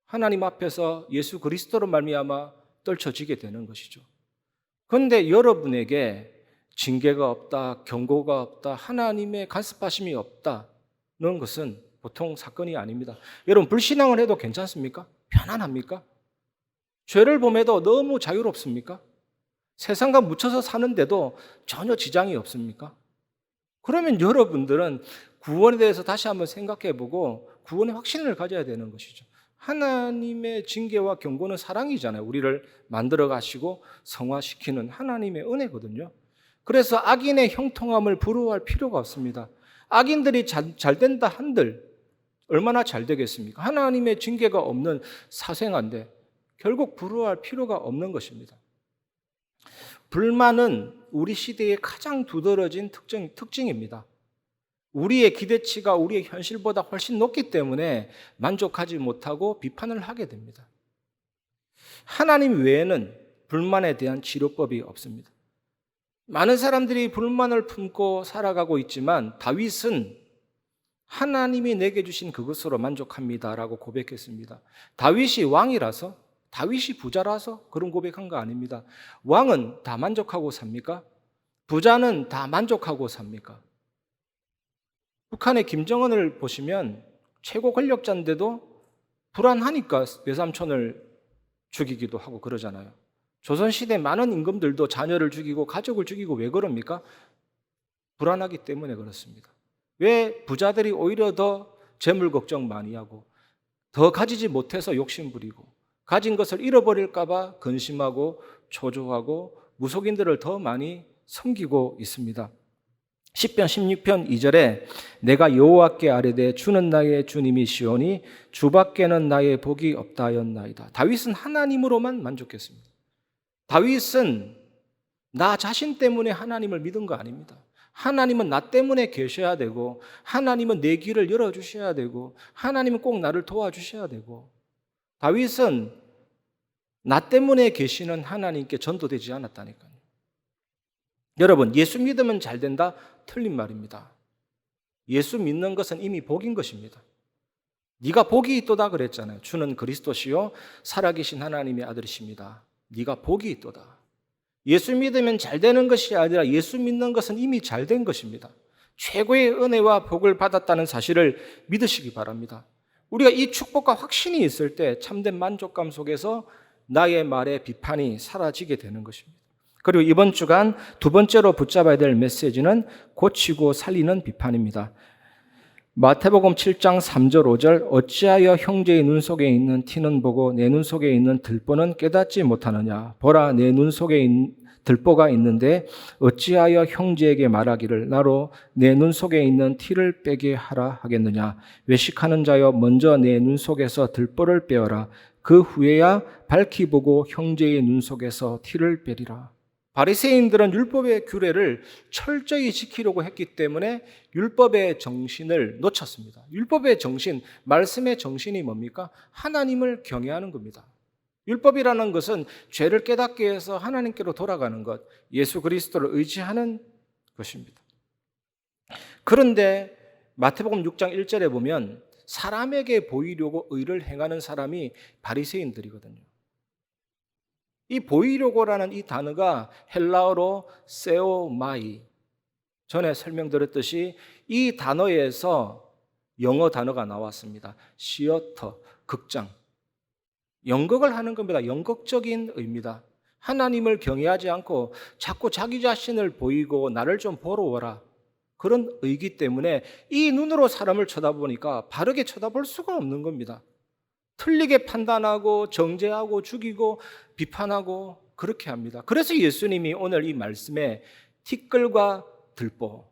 하나님 앞에서 예수 그리스도로 말미암아 떨쳐지게 되는 것이죠. 그런데 여러분에게 징계가 없다, 경고가 없다, 하나님의 간섭하심이 없다는 것은 보통 사건이 아닙니다. 여러분 불신앙을 해도 괜찮습니까? 편안합니까? 죄를 범해도 너무 자유롭습니까? 세상과 묻혀서 사는데도 전혀 지장이 없습니까? 그러면 여러분들은 구원에 대해서 다시 한번 생각해보고 구원의 확신을 가져야 되는 것이죠. 하나님의 징계와 경고는 사랑이잖아요. 우리를 만들어 가시고 성화시키는 하나님의 은혜거든요. 그래서 악인의 형통함을 부러워할 필요가 없습니다. 악인들이 잘 된다 한들 얼마나 잘 되겠습니까? 하나님의 징계가 없는 사생아인데 결국 부러워할 필요가 없는 것입니다. 불만은 우리 시대의 가장 두드러진 특징입니다. 우리의 기대치가 우리의 현실보다 훨씬 높기 때문에 만족하지 못하고 비판을 하게 됩니다. 하나님 외에는 불만에 대한 치료법이 없습니다. 많은 사람들이 불만을 품고 살아가고 있지만 다윗은 하나님이 내게 주신 그것으로 만족합니다라고 고백했습니다. 다윗이 왕이라서, 다윗이 부자라서 그런 고백한 거 아닙니다. 왕은 다 만족하고 삽니까? 부자는 다 만족하고 삽니까? 북한의 김정은을 보시면 최고 권력자인데도 불안하니까 외삼촌을 죽이기도 하고 그러잖아요. 조선시대 많은 임금들도 자녀를 죽이고 가족을 죽이고 왜 그럽니까? 불안하기 때문에 그렇습니다. 왜 부자들이 오히려 더 재물 걱정 많이 하고 더 가지지 못해서 욕심 부리고 가진 것을 잃어버릴까 봐 근심하고 초조하고 무속인들을 더 많이 섬기고 있습니다. 시편 16편 2절에 내가 여호와께 아뢰되 주는 나의 주님이시오니 주밖에는 나의 복이 없다 하였나이다. 다윗은 하나님으로만 만족했습니다. 다윗은 나 자신 때문에 하나님을 믿은 거 아닙니다. 하나님은 나 때문에 계셔야 되고 하나님은 내 길을 열어주셔야 되고 하나님은 꼭 나를 도와주셔야 되고 다윗은 나 때문에 계시는 하나님께 전도되지 않았다니까요. 여러분, 예수 믿으면 잘 된다? 틀린 말입니다. 예수 믿는 것은 이미 복인 것입니다. 네가 복이 있도다 그랬잖아요. 주는 그리스도시요 살아계신 하나님의 아들이십니다. 네가 복이 있도다. 예수 믿으면 잘 되는 것이 아니라 예수 믿는 것은 이미 잘 된 것입니다. 최고의 은혜와 복을 받았다는 사실을 믿으시기 바랍니다. 우리가 이 축복과 확신이 있을 때 참된 만족감 속에서 나의 말의 비판이 사라지게 되는 것입니다. 그리고 이번 주간 두 번째로 붙잡아야 될 메시지는 고치고 살리는 비판입니다. 마태복음 7장 3절 5절 어찌하여 형제의 눈 속에 있는 티는 보고 내 눈 속에 있는 들보는 깨닫지 못하느냐. 보라 내 눈 속에 들보가 있는데 어찌하여 형제에게 말하기를 나로 내 눈 속에 있는 티를 빼게 하라 하겠느냐. 외식하는 자여 먼저 내 눈 속에서 들보를 빼어라. 그 후에야 밝히 보고 형제의 눈 속에서 티를 빼리라. 바리새인들은 율법의 규례를 철저히 지키려고 했기 때문에 율법의 정신을 놓쳤습니다. 율법의 정신, 말씀의 정신이 뭡니까? 하나님을 경외하는 겁니다. 율법이라는 것은 죄를 깨닫게 해서 하나님께로 돌아가는 것, 예수 그리스도를 의지하는 것입니다. 그런데 마태복음 6장 1절에 보면 사람에게 보이려고 의를 행하는 사람이 바리새인들이거든요. 이 보이려고라는 이 단어가 헬라어로 세오마이, 전에 설명드렸듯이 이 단어에서 영어 단어가 나왔습니다. 시어터, 극장. 연극을 하는 겁니다. 연극적인 의미다. 하나님을 경외하지 않고 자꾸 자기 자신을 보이고 나를 좀 보러 오라. 그런 의기 때문에 이 눈으로 사람을 쳐다보니까 바르게 쳐다볼 수가 없는 겁니다. 틀리게 판단하고 정죄하고 죽이고 비판하고 그렇게 합니다. 그래서 예수님이 오늘 이 말씀에 티끌과 들보,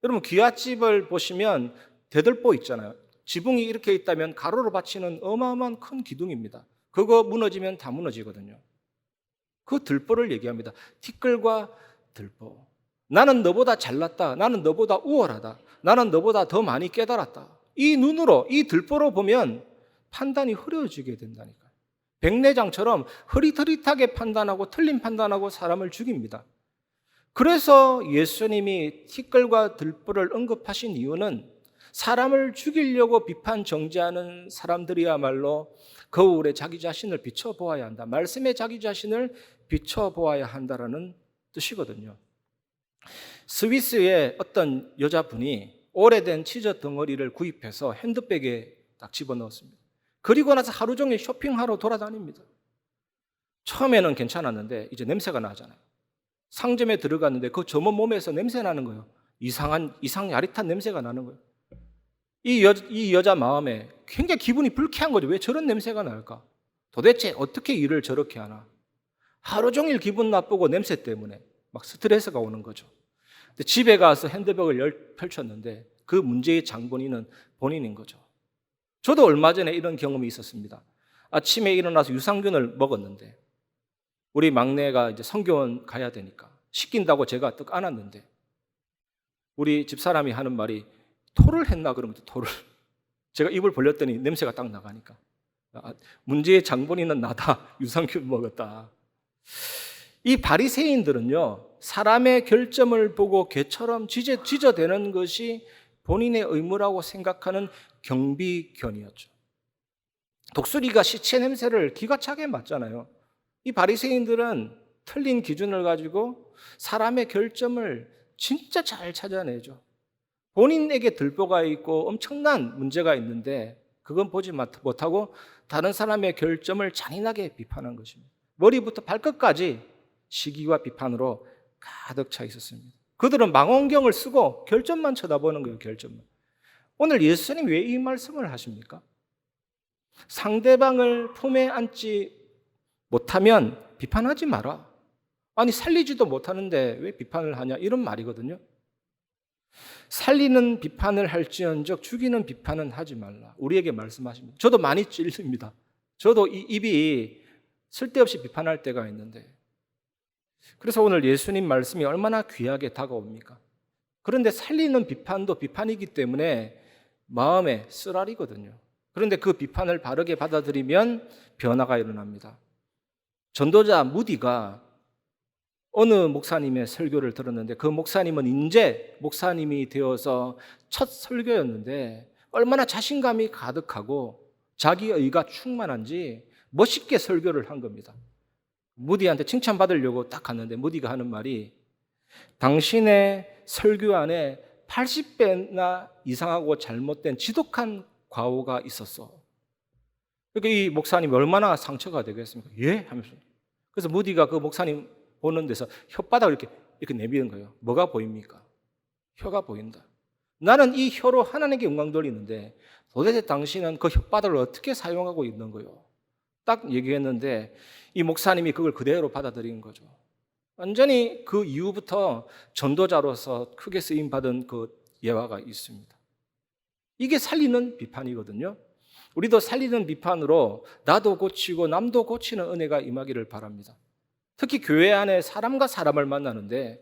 여러분 귀갓집을 보시면 대들보 있잖아요. 지붕이 이렇게 있다면 가로로 받치는 어마어마한 큰 기둥입니다. 그거 무너지면 다 무너지거든요. 그 들보를 얘기합니다. 티끌과 들보. 나는 너보다 잘났다. 나는 너보다 우월하다. 나는 너보다 더 많이 깨달았다. 이 눈으로, 이 들보로 보면 판단이 흐려지게 된다니까요. 백내장처럼 흐릿흐릿하게 판단하고 틀린 판단하고 사람을 죽입니다. 그래서 예수님이 티끌과 들보를 언급하신 이유는 사람을 죽이려고 비판 정죄하는 사람들이야말로 거울에 자기 자신을 비춰보아야 한다. 말씀에 자기 자신을 비춰보아야 한다라는 뜻이거든요. 스위스의 어떤 여자분이 오래된 치즈 덩어리를 구입해서 핸드백에 딱 집어넣었습니다. 그리고 나서 하루 종일 쇼핑하러 돌아다닙니다. 처음에는 괜찮았는데 이제 냄새가 나잖아요. 상점에 들어갔는데 그 점원 몸에서 냄새 나는 거예요. 이상 야릿한 냄새가 나는 거예요. 이 여자 마음에 굉장히 기분이 불쾌한 거죠. 왜 저런 냄새가 날까? 도대체 어떻게 일을 저렇게 하나? 하루 종일 기분 나쁘고 냄새 때문에 막 스트레스가 오는 거죠. 근데 집에 가서 핸드백을 펼쳤는데 그 문제의 장본인은 본인인 거죠. 저도 얼마 전에 이런 경험이 있었습니다. 아침에 일어나서 유산균을 먹었는데 우리 막내가 이제 성교원 가야 되니까 시킨다고 제가 떡 안았는데 우리 집사람이 하는 말이 토를 했나 그러면 토를 제가 입을 벌렸더니 냄새가 딱 나가니까 문제의 장본인은 나다. 유산균 먹었다. 이 바리새인들은요 사람의 결점을 보고 개처럼 지저대는 것이 본인의 의무라고 생각하는 경비견이었죠. 독수리가 시체 냄새를 기가 차게 맡잖아요. 이 바리새인들은 틀린 기준을 가지고 사람의 결점을 진짜 잘 찾아내죠. 본인에게 들보가 있고 엄청난 문제가 있는데 그건 보지 못하고 다른 사람의 결점을 잔인하게 비판한 것입니다. 머리부터 발끝까지 시기와 비판으로 가득 차 있었습니다. 그들은 망원경을 쓰고 결점만 쳐다보는 거예요. 결점만. 오늘 예수님 왜 이 말씀을 하십니까? 상대방을 품에 안지 못하면 비판하지 마라. 아니 살리지도 못하는데 왜 비판을 하냐 이런 말이거든요. 살리는 비판을 할지언정 죽이는 비판은 하지 말라. 우리에게 말씀하십니다. 저도 많이 찔립니다. 저도 이 입이 쓸데없이 비판할 때가 있는데 그래서 오늘 예수님 말씀이 얼마나 귀하게 다가옵니까? 그런데 살리는 비판도 비판이기 때문에 마음에 쓰라리거든요. 그런데 그 비판을 바르게 받아들이면 변화가 일어납니다. 전도자 무디가 어느 목사님의 설교를 들었는데 그 목사님은 이제 목사님이 되어서 첫 설교였는데 얼마나 자신감이 가득하고 자기의가 충만한지 멋있게 설교를 한 겁니다. 무디한테 칭찬받으려고 딱 갔는데 무디가 하는 말이 당신의 설교 안에 80배나 이상하고 잘못된 지독한 과오가 있었어. 그러니까 이 목사님이 얼마나 상처가 되겠습니까? 예? 하면서. 그래서 무디가 그 목사님 보는 데서 혓바닥을 이렇게 내미는 거예요. 뭐가 보입니까? 혀가 보인다. 나는 이 혀로 하나님께 영광 돌리는데 도대체 당신은 그 혓바닥을 어떻게 사용하고 있는 거요? 딱 얘기했는데 이 목사님이 그걸 그대로 받아들인 거죠. 완전히 그 이후부터 전도자로서 크게 쓰임받은 그 예화가 있습니다. 이게 살리는 비판이거든요. 우리도 살리는 비판으로 나도 고치고 남도 고치는 은혜가 임하기를 바랍니다. 특히 교회 안에 사람과 사람을 만나는데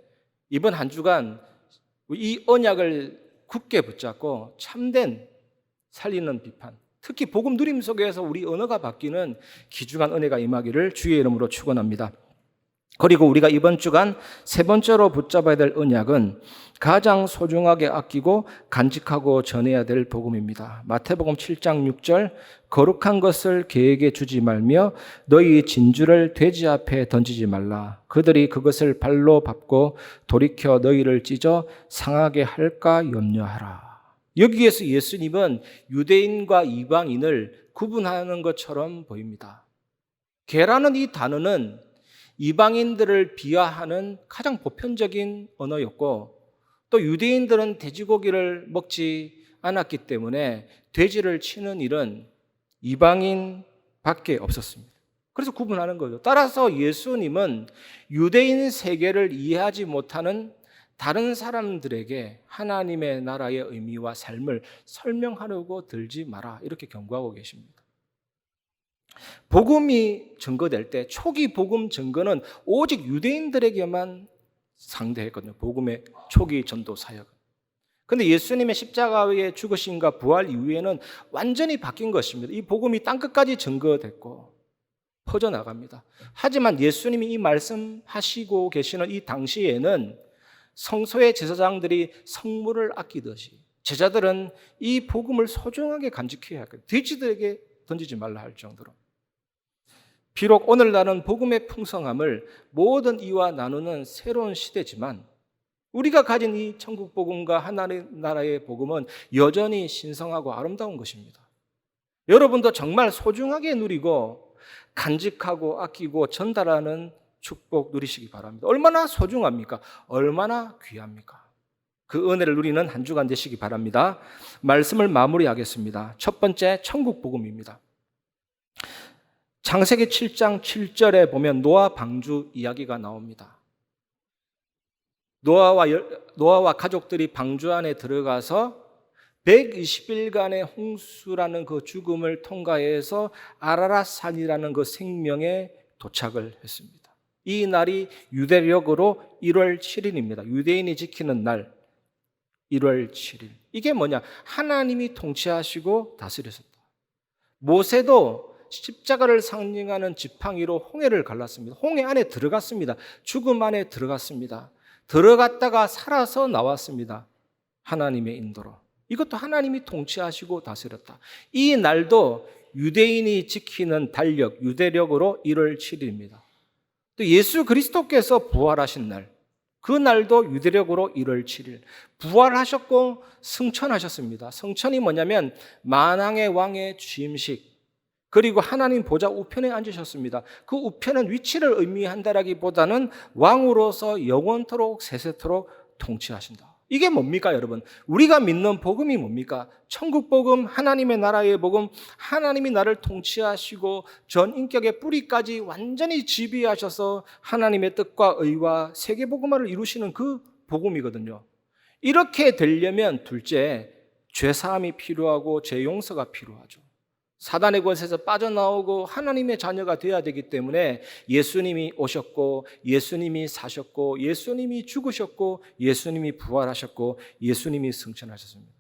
이번 한 주간 이 언약을 굳게 붙잡고 참된 살리는 비판, 특히 복음 누림 속에서 우리 언어가 바뀌는 귀중한 은혜가 임하기를 주의 이름으로 축원합니다. 그리고 우리가 이번 주간 세 번째로 붙잡아야 될 언약은 가장 소중하게 아끼고 간직하고 전해야 될 복음입니다. 마태복음 7장 6절 거룩한 것을 개에게 주지 말며 너희 진주를 돼지 앞에 던지지 말라. 그들이 그것을 발로 밟고 돌이켜 너희를 찢어 상하게 할까 염려하라. 여기에서 예수님은 유대인과 이방인을 구분하는 것처럼 보입니다. 개라는 이 단어는 이방인들을 비하하는 가장 보편적인 언어였고 또 유대인들은 돼지고기를 먹지 않았기 때문에 돼지를 치는 일은 이방인밖에 없었습니다. 그래서 구분하는 거죠. 따라서 예수님은 유대인 세계를 이해하지 못하는 다른 사람들에게 하나님의 나라의 의미와 삶을 설명하려고 들지 마라 이렇게 경고하고 계십니다. 복음이 증거될 때 초기 복음 증거는 오직 유대인들에게만 상대했거든요. 복음의 초기 전도 사역은. 그런데 예수님의 십자가의 죽으심과 부활 이후에는 완전히 바뀐 것입니다. 이 복음이 땅끝까지 증거됐고 퍼져나갑니다. 하지만 예수님이 이 말씀하시고 계시는 이 당시에는 성소의 제사장들이 성물을 아끼듯이 제자들은 이 복음을 소중하게 간직해야 할거예요. 돼지들에게 던지지 말라 할 정도로. 비록 오늘날은 복음의 풍성함을 모든 이와 나누는 새로운 시대지만 우리가 가진 이 천국 복음과 하나님 나라의 복음은 여전히 신성하고 아름다운 것입니다. 여러분도 정말 소중하게 누리고 간직하고 아끼고 전달하는 축복 누리시기 바랍니다. 얼마나 소중합니까? 얼마나 귀합니까? 그 은혜를 누리는 한 주간 되시기 바랍니다. 말씀을 마무리하겠습니다. 첫 번째 천국 복음입니다. 창세기 7장 7절에 보면 노아 방주 이야기가 나옵니다. 노아와 가족들이 방주 안에 들어가서 120일간의 홍수라는 그 죽음을 통과해서 아라랏산이라는 그 생명에 도착을 했습니다. 이 날이 유대력으로 1월 7일입니다. 유대인이 지키는 날 1월 7일. 이게 뭐냐? 하나님이 통치하시고 다스리셨다. 모세도 십자가를 상징하는 지팡이로 홍해를 갈랐습니다. 홍해 안에 들어갔습니다. 죽음 안에 들어갔습니다. 들어갔다가 살아서 나왔습니다. 하나님의 인도로. 이것도 하나님이 통치하시고 다스렸다. 이 날도 유대인이 지키는 달력, 유대력으로 1월 7일입니다. 또 예수 그리스도께서 부활하신 날, 그 날도 유대력으로 1월 7일. 부활하셨고 승천하셨습니다. 승천이 뭐냐면 만왕의 왕의 취임식, 그리고 하나님 보좌 우편에 앉으셨습니다. 그 우편은 위치를 의미한다라기보다는 왕으로서 영원토록 세세토록 통치하신다. 이게 뭡니까, 여러분? 우리가 믿는 복음이 뭡니까? 천국 복음, 하나님의 나라의 복음, 하나님이 나를 통치하시고 전 인격의 뿌리까지 완전히 지배하셔서 하나님의 뜻과 의와 세계 복음화를 이루시는 그 복음이거든요. 이렇게 되려면 둘째, 죄 사함이 필요하고 죄 용서가 필요하죠. 사단의 권세에서 빠져나오고 하나님의 자녀가 되어야 되기 때문에 예수님이 오셨고, 예수님이 사셨고, 예수님이 죽으셨고, 예수님이 부활하셨고, 예수님이 승천하셨습니다.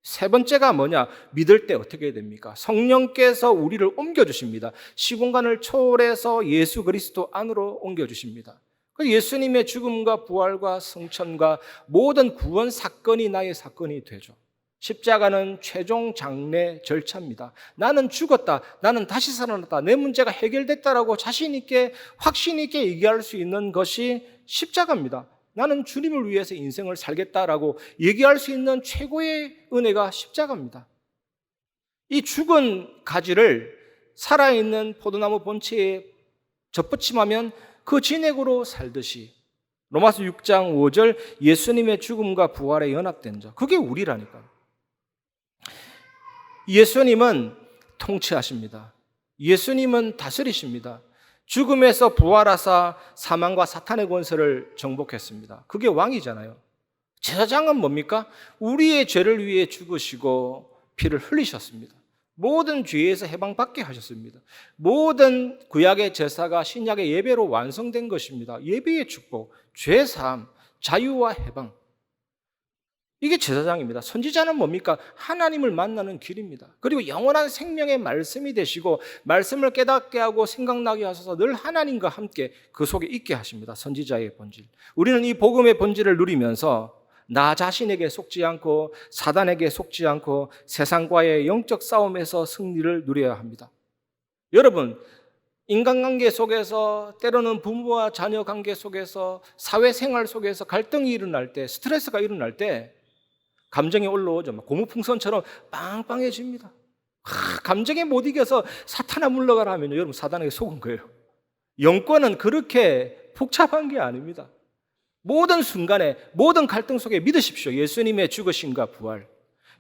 세 번째가 뭐냐? 믿을 때 어떻게 해야 됩니까? 성령께서 우리를 옮겨주십니다. 시공간을 초월해서 예수 그리스도 안으로 옮겨주십니다. 예수님의 죽음과 부활과 승천과 모든 구원 사건이 나의 사건이 되죠. 십자가는 최종 장례 절차입니다. 나는 죽었다, 나는 다시 살아났다, 내 문제가 해결됐다라고 자신 있게, 확신 있게 얘기할 수 있는 것이 십자가입니다. 나는 주님을 위해서 인생을 살겠다라고 얘기할 수 있는 최고의 은혜가 십자가입니다. 이 죽은 가지를 살아있는 포도나무 본체에 접붙임하면 그 진액으로 살듯이, 로마서 6장 5절 예수님의 죽음과 부활에 연합된 자, 그게 우리라니까요. 예수님은 통치하십니다. 예수님은 다스리십니다. 죽음에서 부활하사 사망과 사탄의 권세를 정복했습니다. 그게 왕이잖아요. 제사장은 뭡니까? 우리의 죄를 위해 죽으시고 피를 흘리셨습니다. 모든 죄에서 해방받게 하셨습니다. 모든 구약의 제사가 신약의 예배로 완성된 것입니다. 예배의 축복, 죄사함, 자유와 해방. 이게 제사장입니다. 선지자는 뭡니까? 하나님을 만나는 길입니다. 그리고 영원한 생명의 말씀이 되시고 말씀을 깨닫게 하고 생각나게 하셔서 늘 하나님과 함께 그 속에 있게 하십니다. 선지자의 본질. 우리는 이 복음의 본질을 누리면서 나 자신에게 속지 않고 사단에게 속지 않고 세상과의 영적 싸움에서 승리를 누려야 합니다. 여러분, 인간관계 속에서, 때로는 부모와 자녀 관계 속에서, 사회생활 속에서 갈등이 일어날 때, 스트레스가 일어날 때 감정이 올라오죠. 고무풍선처럼 빵빵해집니다. 감정에 못 이겨서 사탄아 물러가라 하면 여러분 사단에게 속은 거예요. 영권은 그렇게 복잡한 게 아닙니다. 모든 순간에, 모든 갈등 속에 믿으십시오. 예수님의 죽으심과 부활,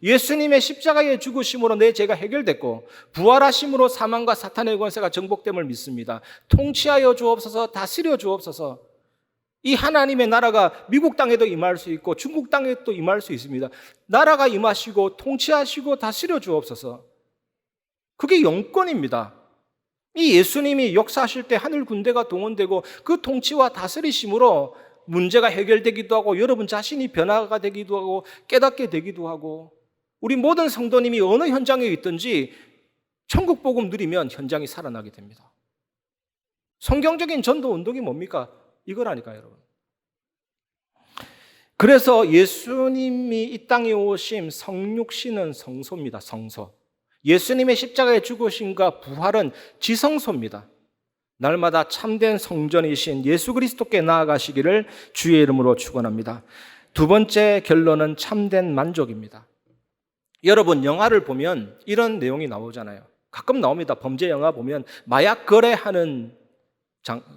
예수님의 십자가의 죽으심으로 내 죄가 해결됐고 부활하심으로 사망과 사탄의 권세가 정복됨을 믿습니다. 통치하여 주옵소서, 다스려 주옵소서. 이 하나님의 나라가 미국 땅에도 임할 수 있고 중국 땅에도 임할 수 있습니다. 나라가 임하시고 통치하시고 다스려 주옵소서. 그게 영권입니다. 이 예수님이 역사하실 때 하늘 군대가 동원되고 그 통치와 다스리심으로 문제가 해결되기도 하고 여러분 자신이 변화가 되기도 하고 깨닫게 되기도 하고, 우리 모든 성도님이 어느 현장에 있든지 천국 복음 누리면 현장이 살아나게 됩니다. 성경적인 전도 운동이 뭡니까? 이거라니까요, 여러분. 그래서 예수님이 이 땅에 오심, 성육신은 성소입니다. 성소. 예수님의 십자가의 죽으심과 부활은 지성소입니다. 날마다 참된 성전이신 예수 그리스도께 나아가시기를 주의 이름으로 축원합니다. 두 번째 결론은 참된 만족입니다. 여러분, 영화를 보면 이런 내용이 나오잖아요. 가끔 나옵니다. 범죄 영화 보면 마약 거래하는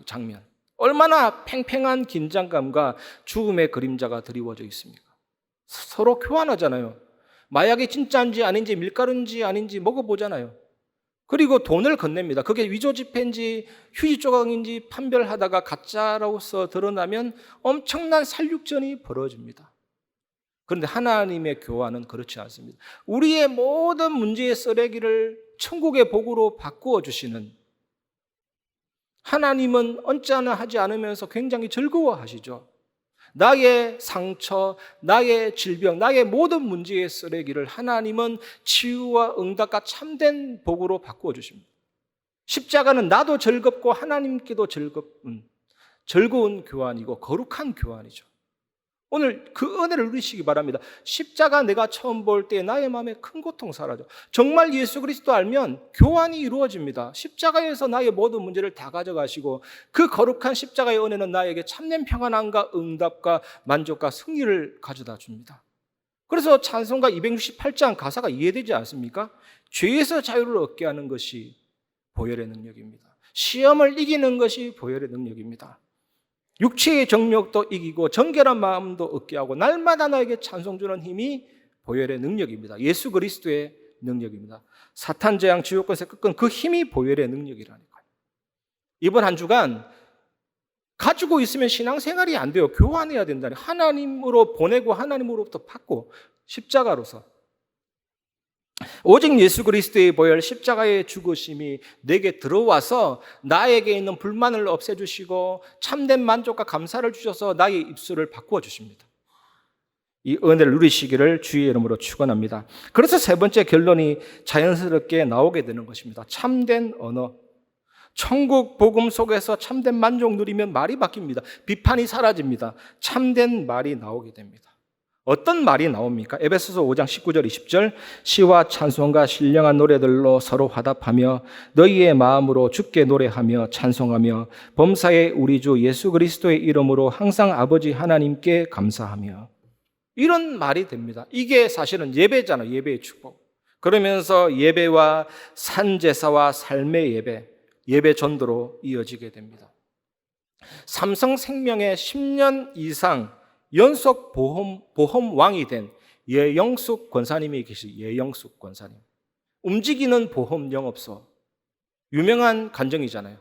장면. 얼마나 팽팽한 긴장감과 죽음의 그림자가 드리워져 있습니까? 서로 교환하잖아요. 마약이 진짜인지 아닌지, 밀가루인지 아닌지 먹어보잖아요. 그리고 돈을 건넵니다. 그게 위조 지폐인지 휴지 조각인지 판별하다가 가짜로서 드러나면 엄청난 살육전이 벌어집니다. 그런데 하나님의 교환은 그렇지 않습니다. 우리의 모든 문제의 쓰레기를 천국의 복으로 바꾸어 주시는 하나님은 언짢아하지 않으면서 굉장히 즐거워하시죠. 나의 상처, 나의 질병, 나의 모든 문제의 쓰레기를 하나님은 치유와 응답과 참된 복으로 바꾸어 주십니다. 십자가는 나도 즐겁고 하나님께도 즐거운 교환이고 거룩한 교환이죠. 오늘 그 은혜를 누리시기 바랍니다. 십자가 내가 처음 볼 때 나의 마음에 큰 고통 사라져. 정말 예수 그리스도 알면 교환이 이루어집니다. 십자가에서 나의 모든 문제를 다 가져가시고 그 거룩한 십자가의 은혜는 나에게 참된 평안함과 응답과 만족과 승리를 가져다 줍니다. 그래서 찬송가 268장 가사가 이해되지 않습니까? 죄에서 자유를 얻게 하는 것이 보혈의 능력입니다. 시험을 이기는 것이 보혈의 능력입니다. 육체의 정욕도 이기고 정결한 마음도 얻게 하고 날마다 나에게 찬송 주는 힘이 보혈의 능력입니다. 예수 그리스도의 능력입니다. 사탄 재앙 지옥권세 꺾은 그 힘이 보혈의 능력이라니까요. 이번 한 주간 가지고 있으면 신앙생활이 안 돼요. 교환해야 된다니. 하나님으로 보내고 하나님으로부터 받고 십자가로서 오직 예수 그리스도의 보혈 십자가의 죽으심이 내게 들어와서 나에게 있는 불만을 없애주시고 참된 만족과 감사를 주셔서 나의 입술을 바꾸어 주십니다. 이 은혜를 누리시기를 주의 이름으로 축원합니다. 그래서 세 번째 결론이 자연스럽게 나오게 되는 것입니다. 참된 언어. 천국 복음 속에서 참된 만족 누리면 말이 바뀝니다. 비판이 사라집니다. 참된 말이 나오게 됩니다. 어떤 말이 나옵니까? 에베소서 5장 19절 20절 시와 찬송과 신령한 노래들로 서로 화답하며 너희의 마음으로 주께 노래하며 찬송하며 범사의 우리 주 예수 그리스도의 이름으로 항상 아버지 하나님께 감사하며 이런 말이 됩니다. 이게 사실은 예배잖아요. 예배의 축복. 그러면서 예배와 산제사와 삶의 예배 전도로 이어지게 됩니다. 삼성생명의 10년 이상 연속 보험왕이 된 예영숙 권사님이 예영숙 권사님. 움직이는 보험 영업소. 유명한 간증이잖아요.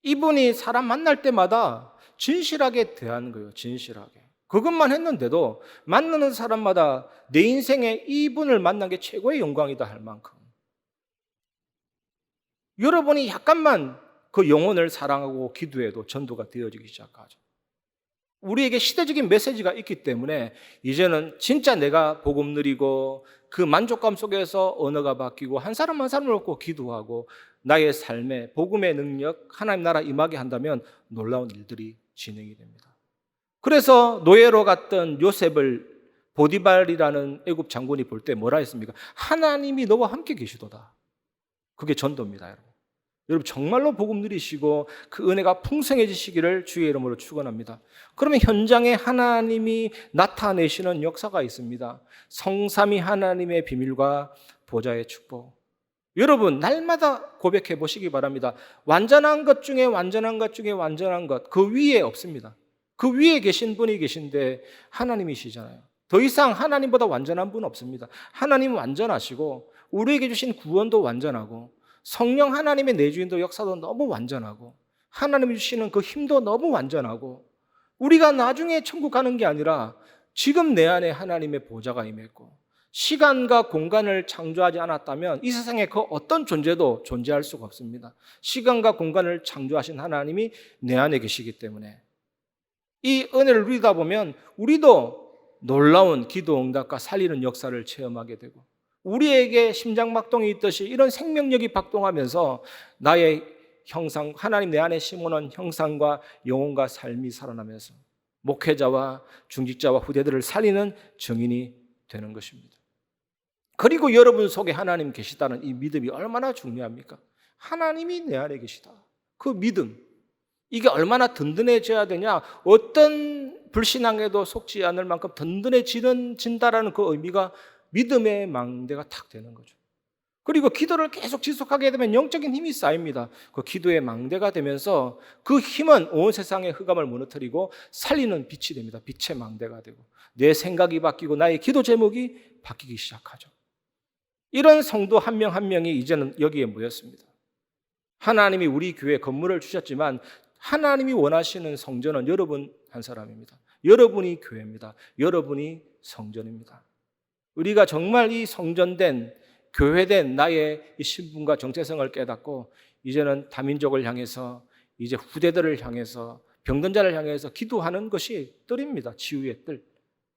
이분이 사람 만날 때마다 진실하게 대하는 거예요. 진실하게. 그것만 했는데도 만나는 사람마다 내 인생에 이분을 만난 게 최고의 영광이다 할 만큼. 여러분이 약간만 그 영혼을 사랑하고 기도해도 전도가 되어지기 시작하죠. 우리에게 시대적인 메시지가 있기 때문에 이제는 진짜 내가 복음 누리고 그 만족감 속에서 언어가 바뀌고 한 사람 한 사람을 놓고 기도하고 나의 삶에 복음의 능력, 하나님 나라 임하게 한다면 놀라운 일들이 진행이 됩니다. 그래서 노예로 갔던 요셉을 보디발이라는 애굽 장군이 볼 때 뭐라 했습니까? 하나님이 너와 함께 계시도다. 그게 전도입니다, 여러분. 여러분 정말로 복음 누리시고 그 은혜가 풍성해지시기를 주의 이름으로 축원합니다. 그러면 현장에 하나님이 나타내시는 역사가 있습니다. 성삼위 하나님의 비밀과 보좌의 축복. 여러분 날마다 고백해 보시기 바랍니다. 완전한 것 중에 완전한 것 중에 완전한 것 그 위에 없습니다. 그 위에 계신 분이 계신데 하나님이시잖아요. 더 이상 하나님보다 완전한 분 없습니다. 하나님은 완전하시고 우리에게 주신 구원도 완전하고 성령 하나님의 내주인도 역사도 너무 완전하고 하나님이 주시는 그 힘도 너무 완전하고 우리가 나중에 천국 가는 게 아니라 지금 내 안에 하나님의 보좌가 임했고 시간과 공간을 창조하지 않았다면 이 세상에 그 어떤 존재도 존재할 수가 없습니다. 시간과 공간을 창조하신 하나님이 내 안에 계시기 때문에 이 은혜를 누리다 보면 우리도 놀라운 기도 응답과 살리는 역사를 체험하게 되고 우리에게 심장박동이 있듯이 이런 생명력이 박동하면서 나의 형상, 하나님 내 안에 심어놓은 형상과 영혼과 삶이 살아나면서 목회자와 중직자와 후대들을 살리는 증인이 되는 것입니다. 그리고 여러분 속에 하나님 계시다는 이 믿음이 얼마나 중요합니까? 하나님이 내 안에 계시다. 그 믿음. 이게 얼마나 든든해져야 되냐? 어떤 불신앙에도 속지 않을 만큼 든든해진다라는 그 의미가 믿음의 망대가 탁 되는 거죠. 그리고 기도를 계속 지속하게 되면 영적인 힘이 쌓입니다. 그 기도의 망대가 되면서 그 힘은 온 세상의 흑암을 무너뜨리고 살리는 빛이 됩니다. 빛의 망대가 되고 내 생각이 바뀌고 나의 기도 제목이 바뀌기 시작하죠. 이런 성도 한 명 한 명이 이제는 여기에 모였습니다. 하나님이 우리 교회 건물을 주셨지만 하나님이 원하시는 성전은 여러분 한 사람입니다. 여러분이 교회입니다. 여러분이 성전입니다. 우리가 정말 이 성전된, 교회된 나의 이 신분과 정체성을 깨닫고 이제는 다민족을 향해서, 이제 후대들을 향해서, 병든 자를 향해서 기도하는 것이 뜰입니다. 치유의 뜰.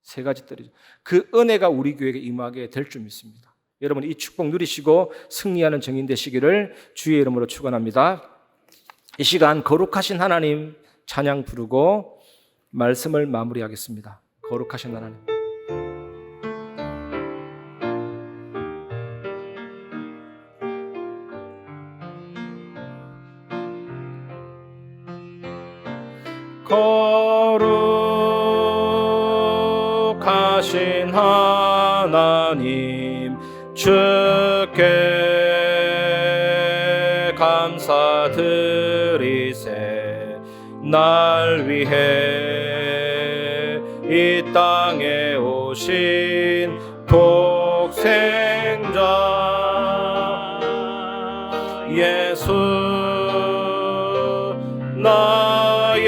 세 가지 뜰이죠. 그 은혜가 우리 교회에 임하게 될 줄 믿습니다. 여러분 이 축복 누리시고 승리하는 증인 되시기를 주의 이름으로 축원합니다. 이 시간 거룩하신 하나님 찬양 부르고 말씀을 마무리하겠습니다. 거룩하신 하나님. 거룩하신 하나님 주께 감사드리세. 날 위해 이 땅에 오신 독생자 예수 나의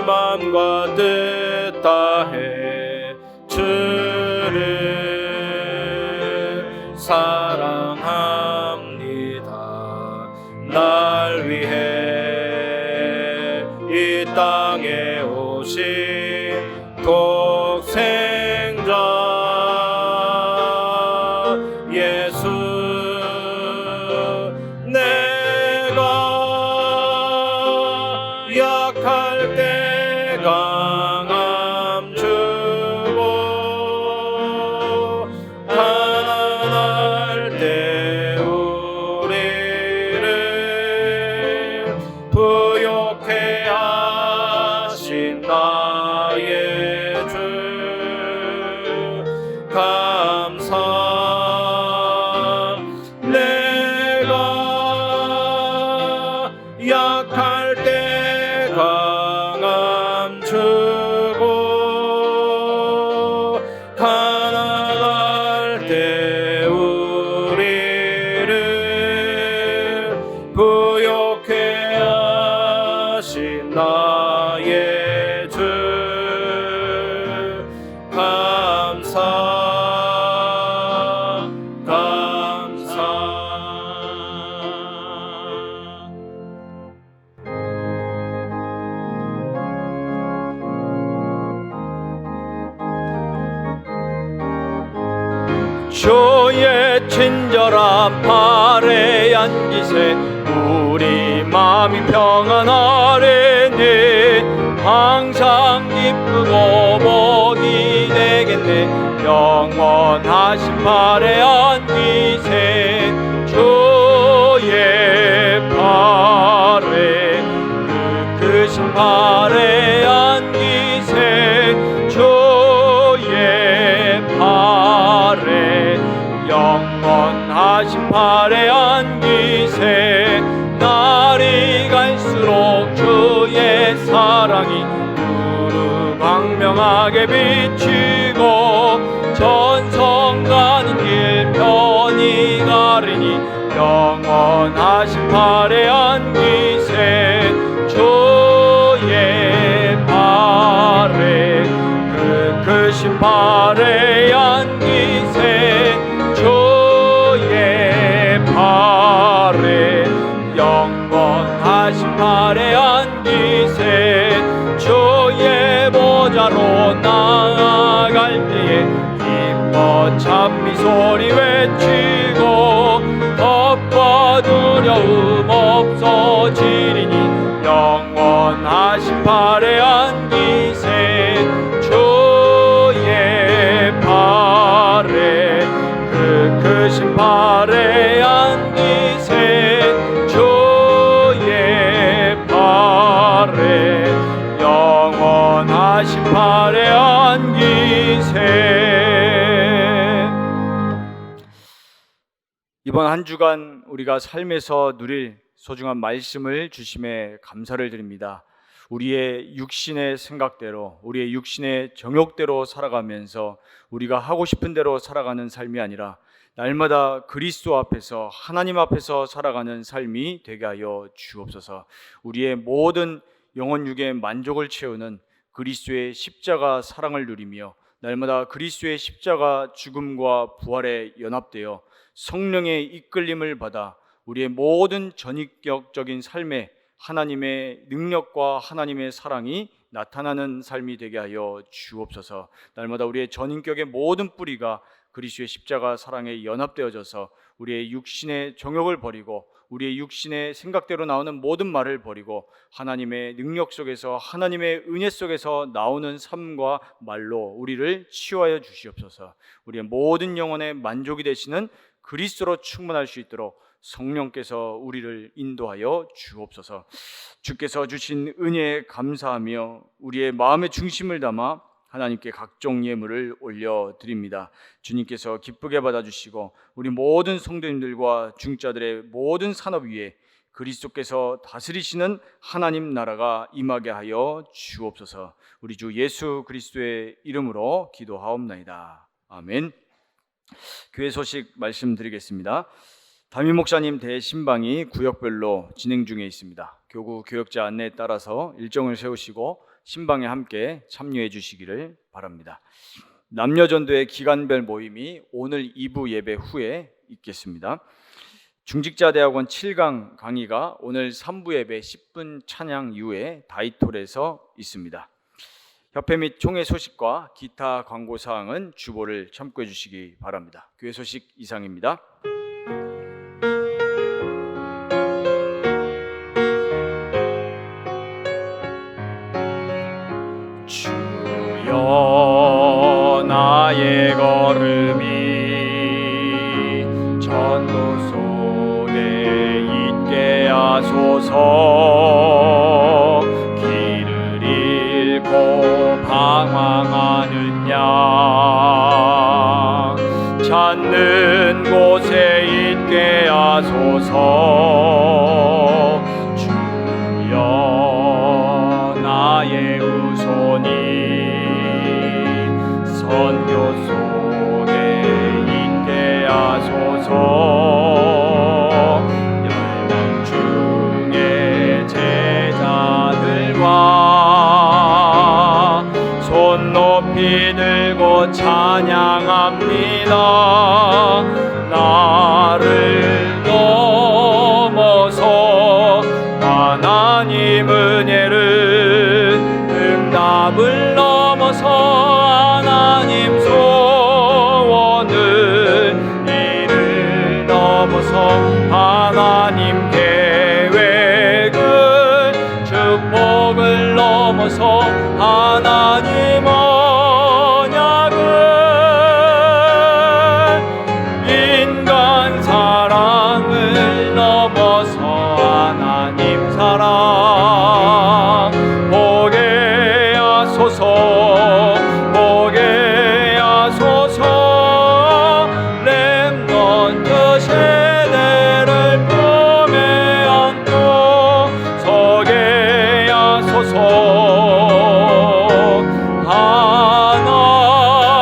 맘과 뜻 다해 주를 사랑합니다. 날 위해 이 땅에 오신 독생자 예수 내가 약할 때 강함 주고 가난할 때 우리를 부욕해 하신 나의 주 감사. 내가 약할 때 강함 주고 가난할 때 우리를 부욕해 하신 나의 주 감사. 주의 친절한 팔에 앉으세. 우리 마음이 평안하리니 항상 기쁘고 복이 되겠네. 영원하신 팔에 앉으세. 주의 팔에 그 크신 팔에 앉으세. 주의 팔에 영원하신 팔에 앉으세. 날이 갈수록 주의 사랑이 두루광명하게 비치고 전성 가는 길 편히 가리니 영원하신 팔에 앉으세. 주의 팔에 그 크신 팔에 앉으세. 주의 팔에 영원하신 팔에 앉으세. 주의 보좌로 나아갈 때에 기뻐 찬미 소리 외치고 겁과 두려움 없어지리니 영원하신 팔에 앉으세. 주의 팔에 그 크신 팔에 앉으세. 주의 팔에 영원하신 팔에 앉으세. 이번 한 주간 우리가 삶에서 누릴 소중한 말씀을 주심에 감사를 드립니다. 우리의 육신의 생각대로, 우리의 육신의 정욕대로 살아가면서 우리가 하고 싶은 대로 살아가는 삶이 아니라 날마다 그리스도 앞에서, 하나님 앞에서 살아가는 삶이 되게 하여 주옵소서. 우리의 모든 영혼 육의 만족을 채우는 그리스도의 십자가 사랑을 누리며 날마다 그리스도의 십자가 죽음과 부활에 연합되어 성령의 이끌림을 받아 우리의 모든 전인격적인 삶에 하나님의 능력과 하나님의 사랑이 나타나는 삶이 되게 하여 주옵소서. 날마다 우리의 전인격의 모든 뿌리가 그리스도의 십자가 사랑에 연합되어져서 우리의 육신의 정욕을 버리고 우리의 육신의 생각대로 나오는 모든 말을 버리고 하나님의 능력 속에서 하나님의 은혜 속에서 나오는 삶과 말로 우리를 치유하여 주시옵소서. 우리의 모든 영혼의 만족이 되시는 그리스도로 충만할 수 있도록 성령께서 우리를 인도하여 주옵소서. 주께서 주신 은혜에 감사하며 우리의 마음의 중심을 담아 하나님께 각종 예물을 올려드립니다. 주님께서 기쁘게 받아주시고 우리 모든 성도님들과 중자들의 모든 산업 위에 그리스도께서 다스리시는 하나님 나라가 임하게 하여 주옵소서. 우리 주 예수 그리스도의 이름으로 기도하옵나이다. 아멘. 교회 소식 말씀드리겠습니다. 담임 목사님 대신방이 구역별로 진행 중에 있습니다. 교구 교역자 안내에 따라서 일정을 세우시고 신방에 함께 참여해 주시기를 바랍니다. 남녀전도의 기간별 모임이 오늘 2부 예배 후에 있겠습니다. 중직자대학원 7강 강의가 오늘 3부 예배 10분 찬양 이후에 다이톨에서 있습니다. 협회 및 총회 소식과 기타 광고 사항은 주보를 참고해 주시기 바랍니다. 교회 소식 이상입니다. 주여 나의 걸음이 전도속에 있게 하소서. 길을 잃고 방황하는 양 찾는 곳에 있게 하소서. 주여 나의 우손이 선교 속에 있게 하소서. 열방 중에 제자들과 손 높이 들고 찬양합니다. 나를 넘어서 하나님 은혜를 응답을 넘어서 하나님 소원을 이를 넘어서 하나님 계획을 축복을 넘어서 하나님 언약을 인간 사랑을 넘어서 하나님 사랑 보게 하소서. 보게 하소서. 렘넌트 세대를 품에 안고 서게 하소서.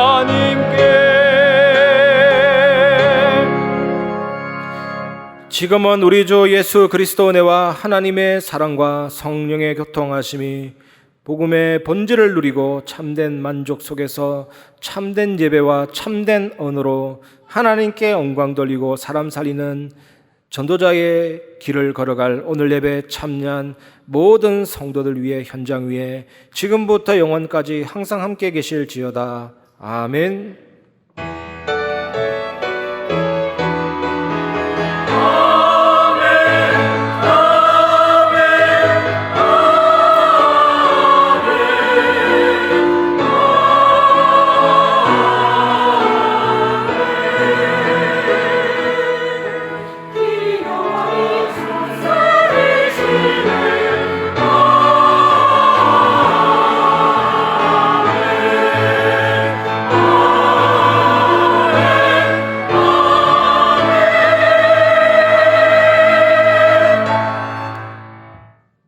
하나님께 지금은 우리 주 예수 그리스도 은혜와 하나님의 사랑과 성령의 교통하심이 복음의 본질을 누리고 참된 만족 속에서 참된 예배와 참된 언어로 하나님께 영광 돌리고 사람 살리는 전도자의 길을 걸어갈 오늘 예배에 참여한 모든 성도들 위해 현장 위에 지금부터 영원까지 항상 함께 계실지어다. 아멘.